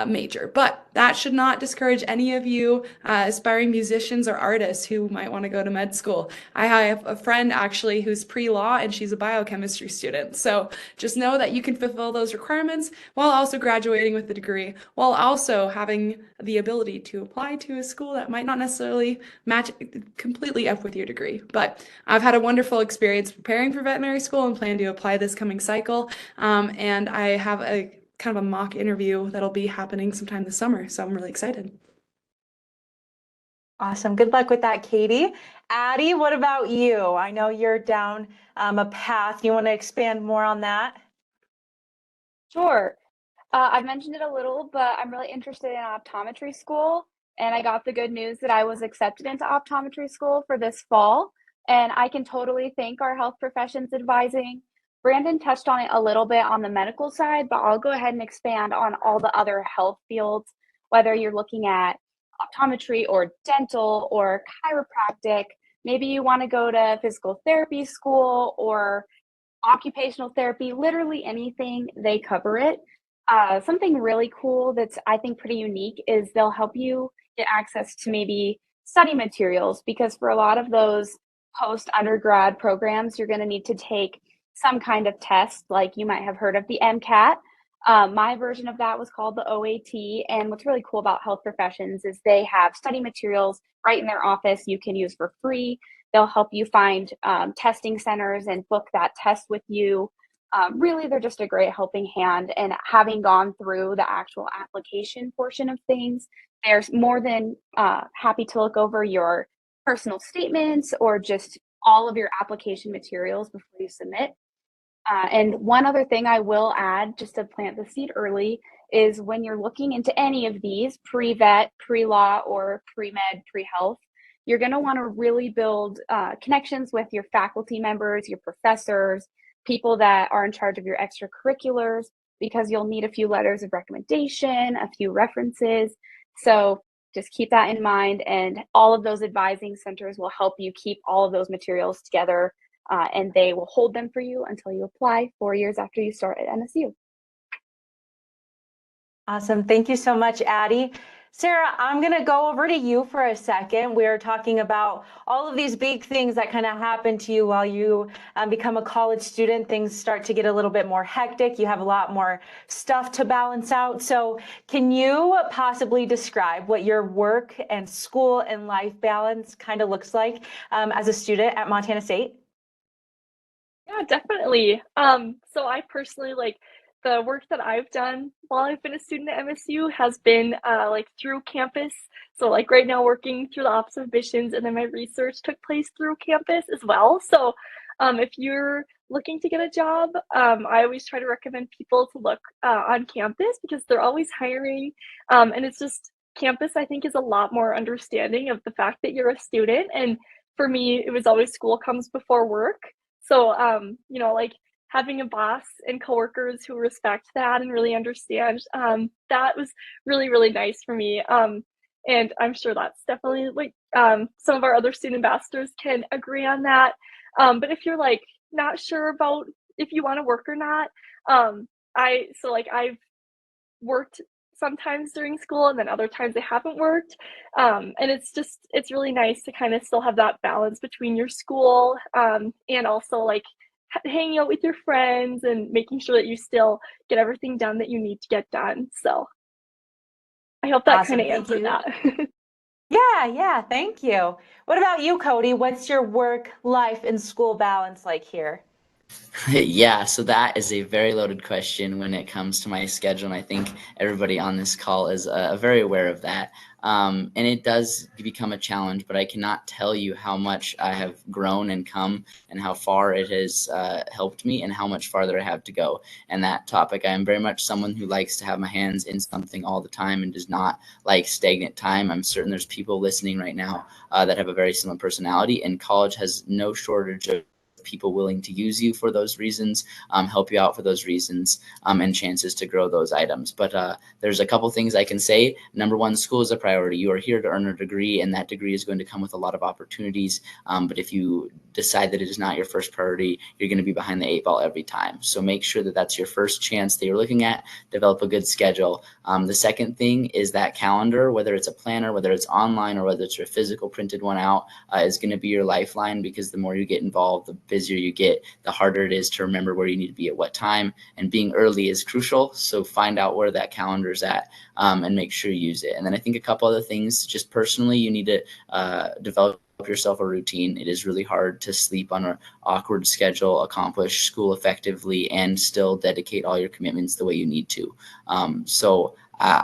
major. But that should not discourage any of you aspiring musicians or artists who might want to go to med school. I have a friend actually who's pre-law, and she's a biochemistry student. So just know that you can fulfill those requirements while also graduating with a degree, while also having the ability to apply to a school that might not necessarily match completely up with your degree. But I've had a wonderful experience preparing for veterinary school and plan to apply this coming cycle. And I have a kind of a mock interview that'll be happening sometime this summer. So I'm really excited. Awesome. Good luck with that, Katie. Addie, what about you? I know you're down a path. You want to expand more on that? Sure. I've mentioned it a little, but I'm really interested in optometry school. And I got the good news that I was accepted into optometry school for this fall. And I can totally thank our health professions advising. Brandon touched on it a little bit on the medical side, but I'll go ahead and expand on all the other health fields, whether you're looking at optometry or dental or chiropractic. Maybe you want to go to physical therapy school or occupational therapy, literally anything, they cover it. Something really cool that's, I think, pretty unique is they'll help you get access to maybe study materials, because for a lot of those post-undergrad programs, you're going to need to take some kind of test, like you might have heard of the MCAT. My version of that was called the OAT. And what's really cool about health professions is they have study materials right in their office you can use for free. They'll help you find testing centers and book that test with you. Really, they're just a great helping hand. And having gone through the actual application portion of things, they're more than happy to look over your personal statements or just all of your application materials before you submit. And one other thing I will add, just to plant the seed early, is when you're looking into any of these, pre-vet, pre-law, or pre-med, pre-health, you're going to want to really build connections with your faculty members, your professors, people that are in charge of your extracurriculars, because you'll need a few letters of recommendation, a few references. So just keep that in mind, and all of those advising centers will help you keep all of those materials together, and they will hold them for you until you apply 4 years after you start at MSU. Awesome. Thank you so much, Addie. Sarah, I'm going to go over to you for a second. We're talking about all of these big things that kind of happen to you while you become a college student. Things start to get a little bit more hectic. You have a lot more stuff to balance out. So can you possibly describe what your work and school and life balance kind of looks like as a student at Montana State? Yeah, definitely. So I personally like the work that I've done while I've been a student at MSU has been like through campus. So like right now working through the Office of Admissions, and then my research took place through campus as well. So if you're looking to get a job, I always try to recommend people to look on campus because they're always hiring. And it's just campus, I think, is a lot more understanding of the fact that you're a student. And for me, it was always school comes before work. So, you know, like having a boss and coworkers who respect that and really understand, that was really, really nice for me. And I'm sure that's definitely like some of our other student ambassadors can agree on that. But if you're like not sure about if you want to work or not, I've worked sometimes during school and then other times I haven't worked. And it's really nice to kind of still have that balance between your school and also like hanging out with your friends and making sure that you still get everything done that you need to get done. So I hope that Awesome. kind of Thank answered you. that. Yeah, thank you. What about you, Cody? What's your work, life, and school balance like here? Yeah, so that is a very loaded question when it comes to my schedule, and I think everybody on this call is very aware of that. And it does become a challenge, but I cannot tell you how much I have grown and come, and how far it has helped me, and how much farther I have to go. And that topic, I am very much someone who likes to have my hands in something all the time and does not like stagnant time. I'm certain there's people listening right now that have a very similar personality, and college has no shortage of people willing to use you for those reasons, help you out for those reasons, and chances to grow those items. But there's a couple things I can say. Number one, school is a priority. You are here to earn a degree, and that degree is going to come with a lot of opportunities. But if you decide that it is not your first priority, you're going to be behind the eight ball every time. So make sure that that's your first chance that you're looking at. Develop a good schedule. The second thing is that calendar, whether it's a planner, whether it's online, or whether it's your physical printed one out, is going to be your lifeline, because the more you get involved, the busier you get, the harder it is to remember where you need to be at what time. And being early is crucial. So find out where that calendar is at, and make sure you use it. And then I think a couple other things, just personally, you need to develop yourself a routine. It is really hard to sleep on an awkward schedule, accomplish school effectively, and still dedicate all your commitments the way you need to.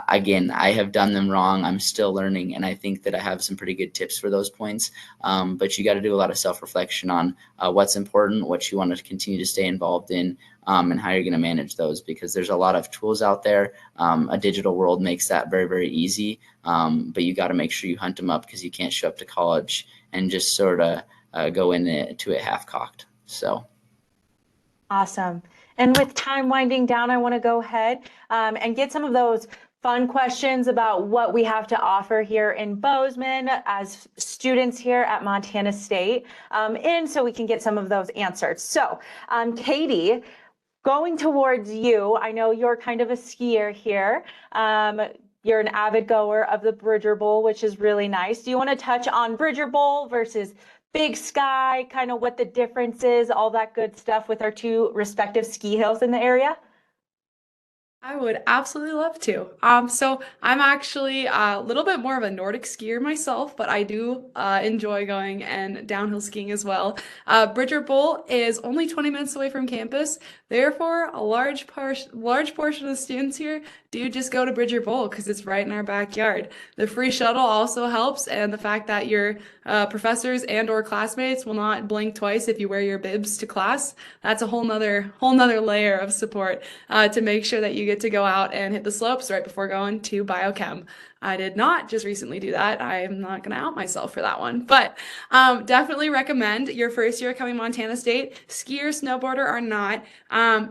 Again, I have done them wrong. I'm still learning, and I think that I have some pretty good tips for those points. But you got to do a lot of self-reflection on what's important, what you want to continue to stay involved in, and how you're going to manage those, because there's a lot of tools out there. A digital world makes that very, very easy, but you got to make sure you hunt them up, because you can't show up to college and just sort of go into it half-cocked. So. Awesome. And with time winding down, I want to go ahead and get some of those fun questions about what we have to offer here in Bozeman as students here at Montana State in, so we can get some of those answered. So, Katie, going towards you, I know you're kind of a skier here. You're an avid goer of the Bridger Bowl, which is really nice. Do you want to touch on Bridger Bowl versus Big Sky, kind of what the difference is, all that good stuff with our two respective ski hills in the area? I would absolutely love to. So I'm actually a little bit more of a Nordic skier myself, but I do enjoy going and downhill skiing as well. Bridger Bowl is only 20 minutes away from campus. Therefore, a large portion of the students here do just go to Bridger Bowl because it's right in our backyard. The free shuttle also helps, and the fact that your professors and/or classmates will not blink twice if you wear your bibs to class. That's a whole nother layer of support to make sure that you get to go out and hit the slopes right before going to biochem. I did not just recently do that. I am not going to out myself for that one, but definitely recommend your first year coming Montana State, skier, snowboarder or not,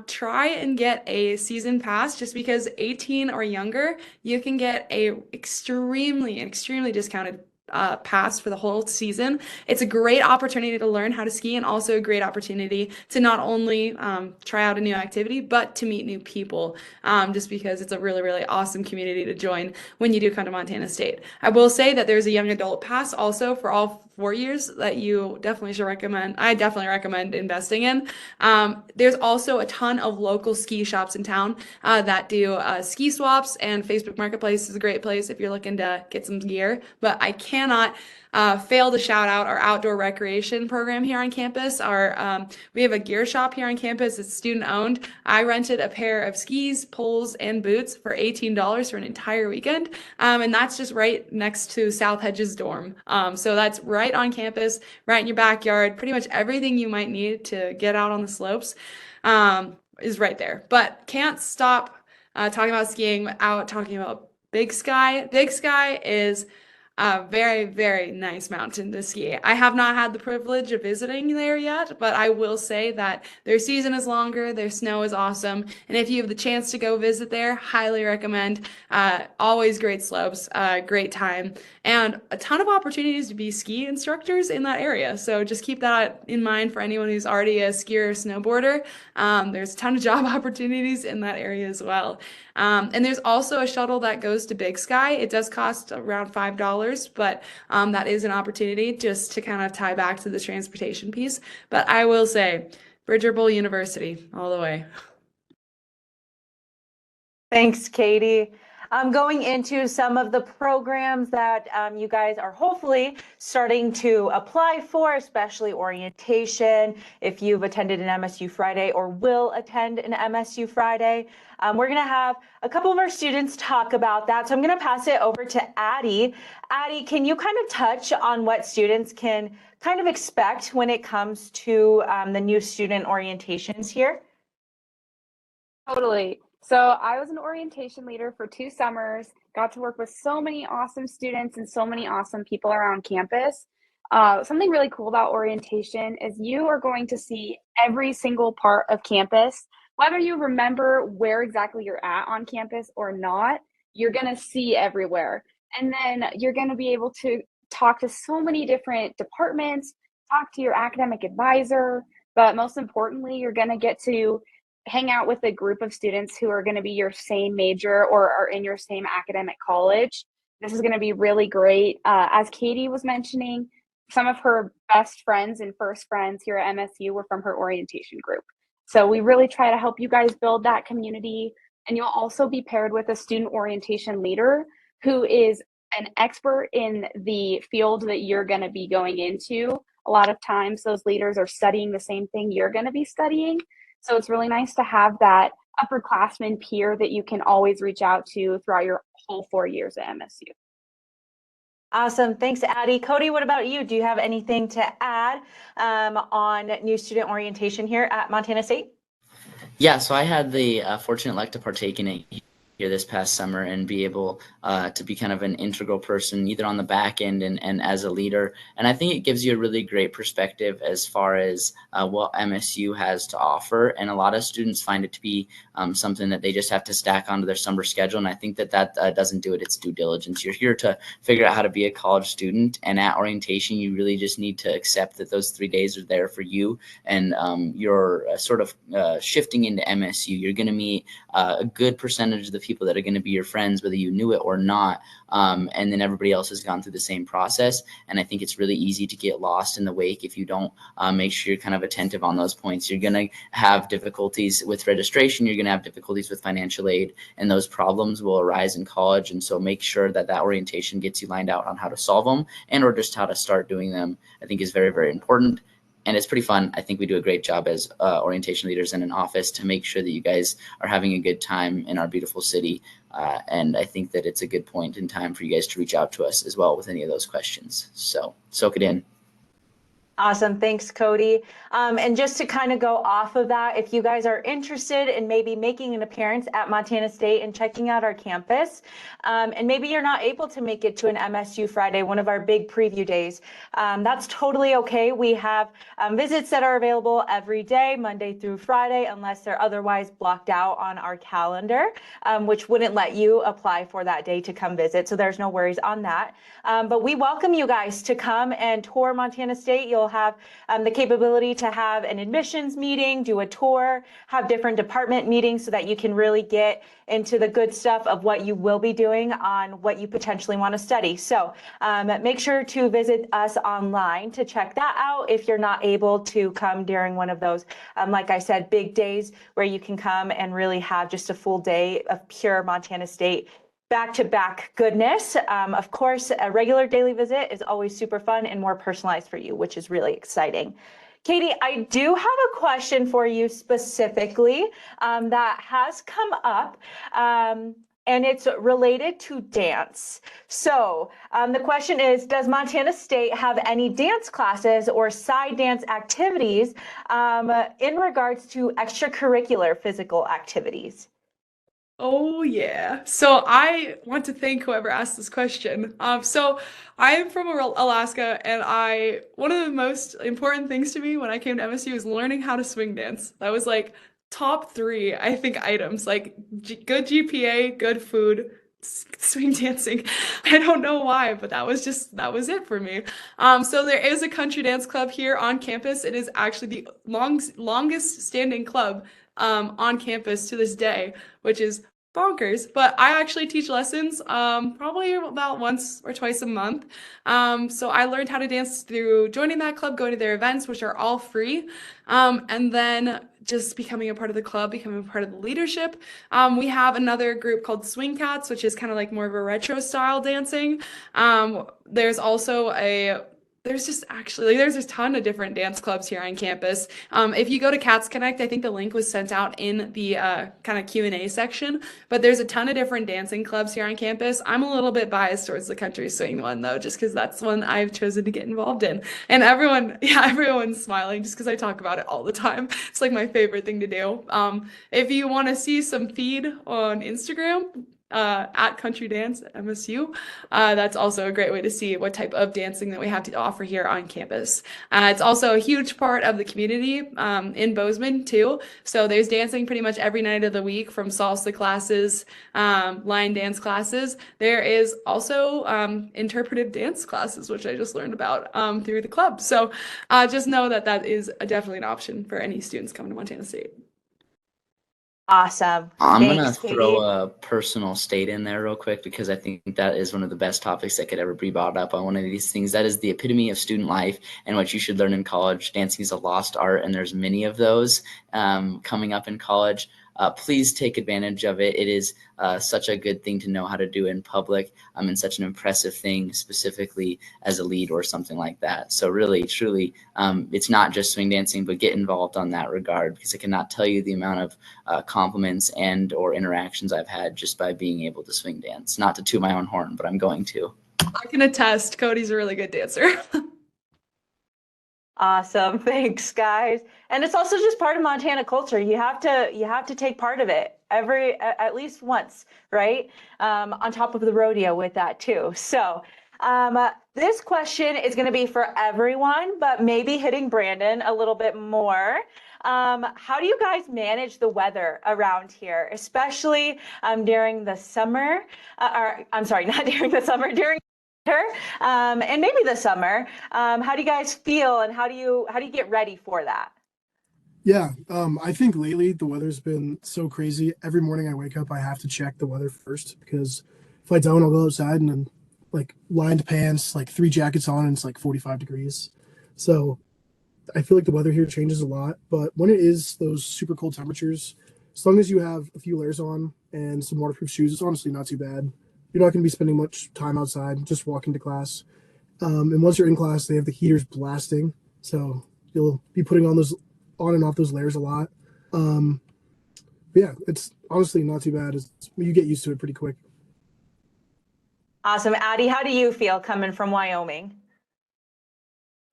try and get a season pass, just because 18 or younger, you can get a extremely discounted pass for the whole season. It's a great opportunity to learn how to ski and also a great opportunity to not only try out a new activity, but to meet new people, just because it's a really, really awesome community to join when you do come to Montana State. I will say that there's a young adult pass also for all 4 years that you definitely should recommend. I definitely recommend investing in. There's also a ton of local ski shops in town that do ski swaps, and Facebook Marketplace is a great place if you're looking to get some gear. But I cannot fail to shout out our outdoor recreation program here on campus. We have a gear shop here on campus. It's student owned. I rented a pair of skis, poles, and boots for $18 for an entire weekend. And that's just right next to South Hedges dorm. So that's right on campus, right in your backyard. Pretty much everything you might need to get out on the slopes is right there. But can't stop talking about skiing without talking about Big Sky. Big Sky is a very, very nice mountain to ski. I have not had the privilege of visiting there yet, but I will say that their season is longer, their snow is awesome, and if you have the chance to go visit there, highly recommend. Always great slopes, great time, and a ton of opportunities to be ski instructors in that area. So just keep that in mind for anyone who's already a skier or snowboarder. There's a ton of job opportunities in that area as well. And there's also a shuttle that goes to Big Sky. It does cost around $5, but that is an opportunity just to kind of tie back to the transportation piece. But I will say, Bridger Bowl University, all the way. Thanks, Katie. Going into some of the programs that you guys are hopefully starting to apply for, especially orientation, if you've attended an MSU Friday or will attend an MSU Friday. We're going to have a couple of our students talk about that. So I'm going to pass it over to Addie. Addie, can you kind of touch on what students can kind of expect when it comes to the new student orientations here? Totally. So I was an orientation leader for 2 summers, got to work with so many awesome students and so many awesome people around campus. Something really cool about orientation is you are going to see every single part of campus. Whether you remember where exactly you're at on campus or not, you're going to see everywhere. And then you're going to be able to talk to so many different departments, talk to your academic advisor, but most importantly, you're going to get to hang out with a group of students who are going to be your same major or are in your same academic college. This is going to be really great. As Katie was mentioning, some of her best friends and first friends here at MSU were from her orientation group. So we really try to help you guys build that community. And you'll also be paired with a student orientation leader who is an expert in the field that you're going to be going into. A lot of times those leaders are studying the same thing you're going to be studying. So it's really nice to have that upperclassman peer that you can always reach out to throughout your whole 4 years at MSU. Awesome. Thanks, Addie. Cody, what about you? Do you have anything to add on new student orientation here at Montana State? Yeah, so I had the fortunate luck to partake in it here this past summer and be able to be kind of an integral person either on the back end and as a leader. And I think it gives you a really great perspective as far as what MSU has to offer. And a lot of students find it to be something that they just have to stack onto their summer schedule. And I think that doesn't do it. It's due diligence. You're here to figure out how to be a college student. And at orientation, you really just need to accept that those 3 days are there for you. And you're sort of shifting into MSU. You're going to meet a good percentage of the people that are going to be your friends, whether you knew it or not. And then everybody else has gone through the same process. And I think it's really easy to get lost in the wake if you don't make sure you're kind of attentive on those points. You're going to have difficulties with registration. You're going to have difficulties with financial aid, and those problems will arise in college. And so make sure that orientation gets you lined out on how to solve them and or just how to start doing them, I think is very, very important. And it's pretty fun. I think we do a great job as orientation leaders in an office to make sure that you guys are having a good time in our beautiful city. And I think that it's a good point in time for you guys to reach out to us as well with any of those questions. So soak it in. Awesome. Thanks, Cody. And just to kind of go off of that, if you guys are interested in maybe making an appearance at Montana State and checking out our campus, and maybe you're not able to make it to an MSU Friday, one of our big preview days, that's totally okay. We have visits that are available every day, Monday through Friday, unless they're otherwise blocked out on our calendar, which wouldn't let you apply for that day to come visit. So there's no worries on that. But we welcome you guys to come and tour Montana State. You'll have the capability to have an admissions meeting, do a tour, have different department meetings so that you can really get into the good stuff of what you will be doing on what you potentially want to study. So make sure to visit us online to check that out if you're not able to come during one of those, like I said, big days where you can come and really have just a full day of pure Montana State back-to-back goodness. Of course, a regular daily visit is always super fun and more personalized for you, which is really exciting. Katie, I do have a question for you specifically that has come up. And it's related to dance. So the question is, does Montana State have any dance classes or side dance activities in regards to extracurricular physical activities? Oh yeah. So I want to thank whoever asked this question. So I am from Alaska, and one of the most important things to me when I came to MSU is learning how to swing dance. That was like top three, I think, items like good GPA, good food, swing dancing. I don't know why, but that was it for me. So there is a country dance club here on campus. It is actually the longest standing club on campus to this day, which is bonkers. But I actually teach lessons probably about once or twice a month. So I learned how to dance through joining that club, going to their events, which are all free, and then just becoming a part of the club, becoming a part of the leadership. We have another group called Swing Cats, which is kind of like more of a retro style dancing. There's also there's a ton of different dance clubs here on campus. If you go to Cats Connect, I think the link was sent out in the kind of Q&A section, but there's a ton of different dancing clubs here on campus. I'm a little bit biased towards the country swing one though, just because that's one I've chosen to get involved in. And everyone's smiling just because I talk about it all the time. It's like my favorite thing to do. If you want to see some feed on Instagram, at Country Dance at MSU. That's also a great way to see what type of dancing that we have to offer here on campus. It's also a huge part of the community in Bozeman too. So there's dancing pretty much every night of the week, from salsa classes, line dance classes. There is also interpretive dance classes, which I just learned about through the club. So just know that is definitely an option for any students coming to Montana State. Awesome. I'm Thanks, gonna Katie. throw a personal state in there real quick, because I think that is one of the best topics that could ever be brought up on one of these things. That is the epitome of student life and what you should learn in college. Dancing is a lost art, and there's many of those coming up in college. Please take advantage of it. It is such a good thing to know how to do in public, and such an impressive thing, specifically as a lead or something like that. So really, truly, it's not just swing dancing, but get involved on that regard, because I cannot tell you the amount of compliments and or interactions I've had just by being able to swing dance. Not to toot my own horn, but I'm going to. I can attest, Cody's a really good dancer. Awesome. Thanks, guys. And it's also just part of Montana culture. You have to take part of it at least once, right? On top of the rodeo with that too. So this question is going to be for everyone, but maybe hitting Brandon a little bit more. How do you guys manage the weather around here, especially during the summer? I'm sorry, not during the summer, during and maybe the summer. How do you guys feel, and how do you get ready for that? Yeah, I think lately the weather's been so crazy. Every morning I wake up, I have to check the weather first, because if I don't, I'll go outside and then like lined pants, like 3 jackets on, and it's like 45 degrees. So I feel like the weather here changes a lot, but when it is those super cold temperatures, as long as you have a few layers on and some waterproof shoes, it's honestly not too bad. You're not going to be spending much time outside, just walking to class. And once you're in class, they have the heaters blasting, so you'll be putting on and off those layers a lot. But yeah, it's honestly not too bad. You get used to it pretty quick. Awesome. Addie, how do you feel coming from Wyoming?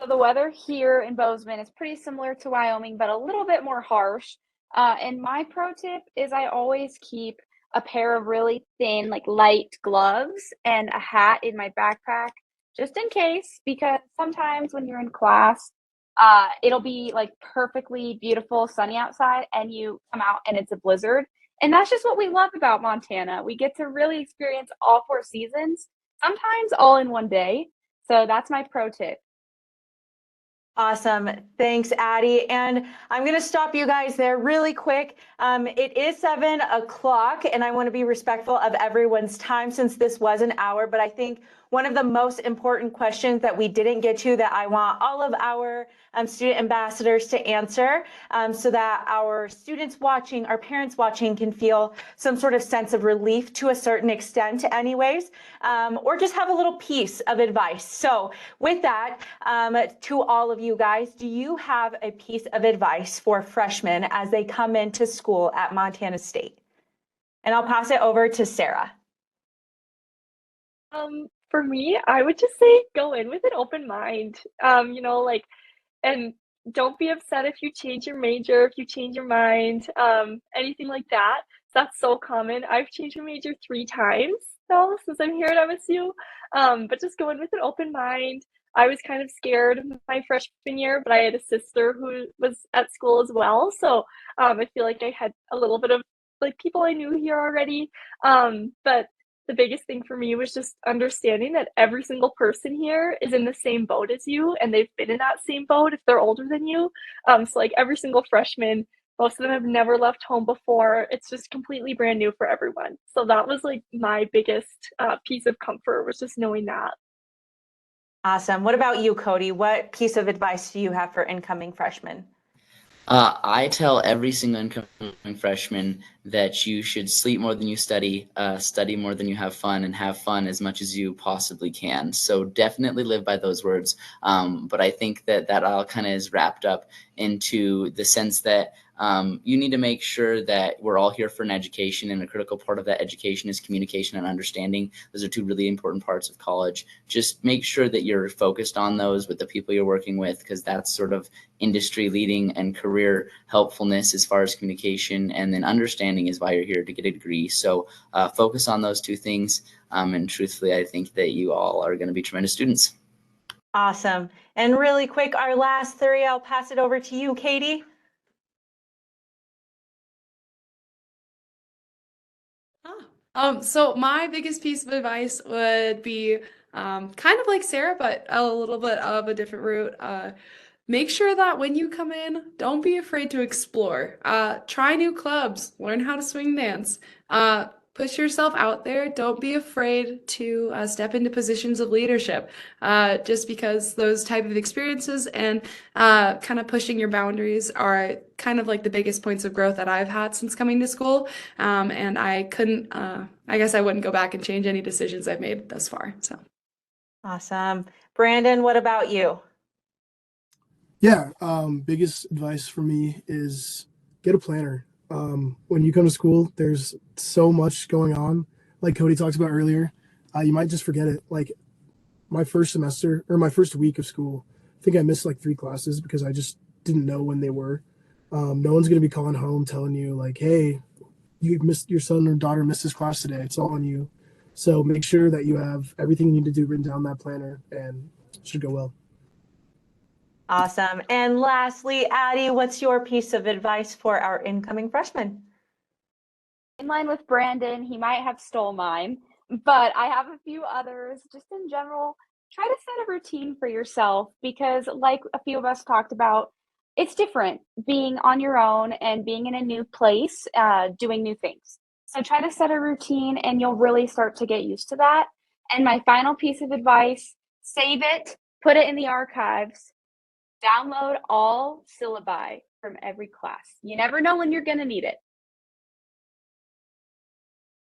So the weather here in Bozeman is pretty similar to Wyoming, but a little bit more harsh. And my pro tip is I always keep a pair of really thin, like light gloves and a hat in my backpack just in case, because sometimes when you're in class, it'll be like perfectly beautiful, sunny outside, and you come out and it's a blizzard. And that's just what we love about Montana. We get to really experience all 4 seasons, sometimes all in one day. So that's my pro tip. Awesome. Thanks, Addie. And I'm going to stop you guys there really quick. It is 7 o'clock, and I want to be respectful of everyone's time since this was an hour. But I think one of the most important questions that we didn't get to that I want all of our student ambassadors to answer so that our students watching, our parents watching can feel some sort of sense of relief to a certain extent anyways, or just have a little piece of advice. So with that, to all of you guys, do you have a piece of advice for freshmen as they come into school at Montana State? And I'll pass it over to Sarah. For me, I would just say go in with an open mind. Like, and don't be upset if you change your major, if you change your mind, anything like that. That's so common. I've changed my major 3 times now since I'm here at MSU. But just go in with an open mind. I was kind of scared my freshman year, but I had a sister who was at school as well. So I feel like I had a little bit of like people I knew here already. But the biggest thing for me was just understanding that every single person here is in the same boat as you, and they've been in that same boat if they're older than you. So like every single freshman, most of them have never left home before. It's just completely brand new for everyone. So that was like my biggest piece of comfort, was just knowing that. Awesome. What about you, Cody? What piece of advice do you have for incoming freshmen? I tell every single incoming freshman that you should sleep more than you study more than you have fun as much as you possibly can. So definitely live by those words. But I think that all kind of is wrapped up into the sense that you need to make sure that we're all here for an education, and a critical part of that education is communication and understanding. Those are 2 really important parts of college. Just make sure that you're focused on those with the people you're working with, because that's sort of industry leading and career helpfulness as far as communication, and then understanding is why you're here, to get a degree. So focus on those 2 things. And truthfully, I think that you all are going to be tremendous students. Awesome. And really quick, our last 3, I'll pass it over to you, Katie. So my biggest piece of advice would be kind of like Sarah, but a little bit of a different route. Make sure that when you come in, don't be afraid to explore. Try new clubs, learn how to swing dance. Push yourself out there. Don't be afraid to step into positions of leadership, just because those type of experiences and kind of pushing your boundaries are kind of like the biggest points of growth that I've had since coming to school. And I couldn't, I guess I wouldn't go back and change any decisions I've made thus far. So. Awesome. Brandon, what about you? Yeah, biggest advice for me is get a planner. When you come to school, there's so much going on. Like Cody talked about earlier, you might just forget it. Like my first semester or my first week of school, I think I missed like 3 classes because I just didn't know when they were. No one's going to be calling home telling you like, hey, you missed, your son or daughter missed this class today. It's all on you. So make sure that you have everything you need to do written down in that planner, and it should go well. Awesome. And lastly, Addie, what's your piece of advice for our incoming freshmen? In line with Brandon, he might have stole mine, but I have a few others. Just in general, try to set a routine for yourself, because like a few of us talked about, it's different being on your own and being in a new place, doing new things. So try to set a routine and you'll really start to get used to that. And my final piece of advice, save it, put it in the archives, download all syllabi from every class. You never know when you're going to need it.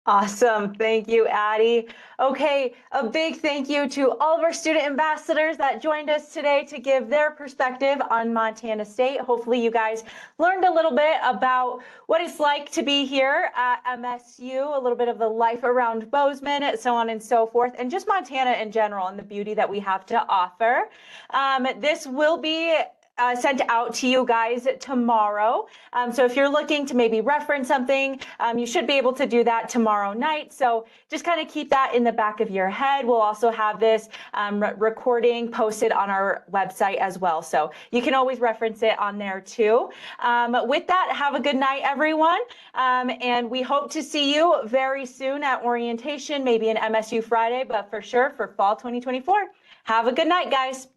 Awesome. Thank you, Addie. Okay, a big thank you to all of our student ambassadors that joined us today to give their perspective on Montana State. Hopefully you guys learned a little bit about what it's like to be here at MSU, a little bit of the life around Bozeman, so on and so forth, and just Montana in general and the beauty that we have to offer. This will be sent out to you guys tomorrow. So if you're looking to maybe reference something, you should be able to do that tomorrow night. So just kind of keep that in the back of your head. We'll also have this recording posted on our website as well. So you can always reference it on there too. With that, have a good night, everyone. And we hope to see you very soon at orientation, maybe an MSU Friday, but for sure for fall 2024. Have a good night, guys.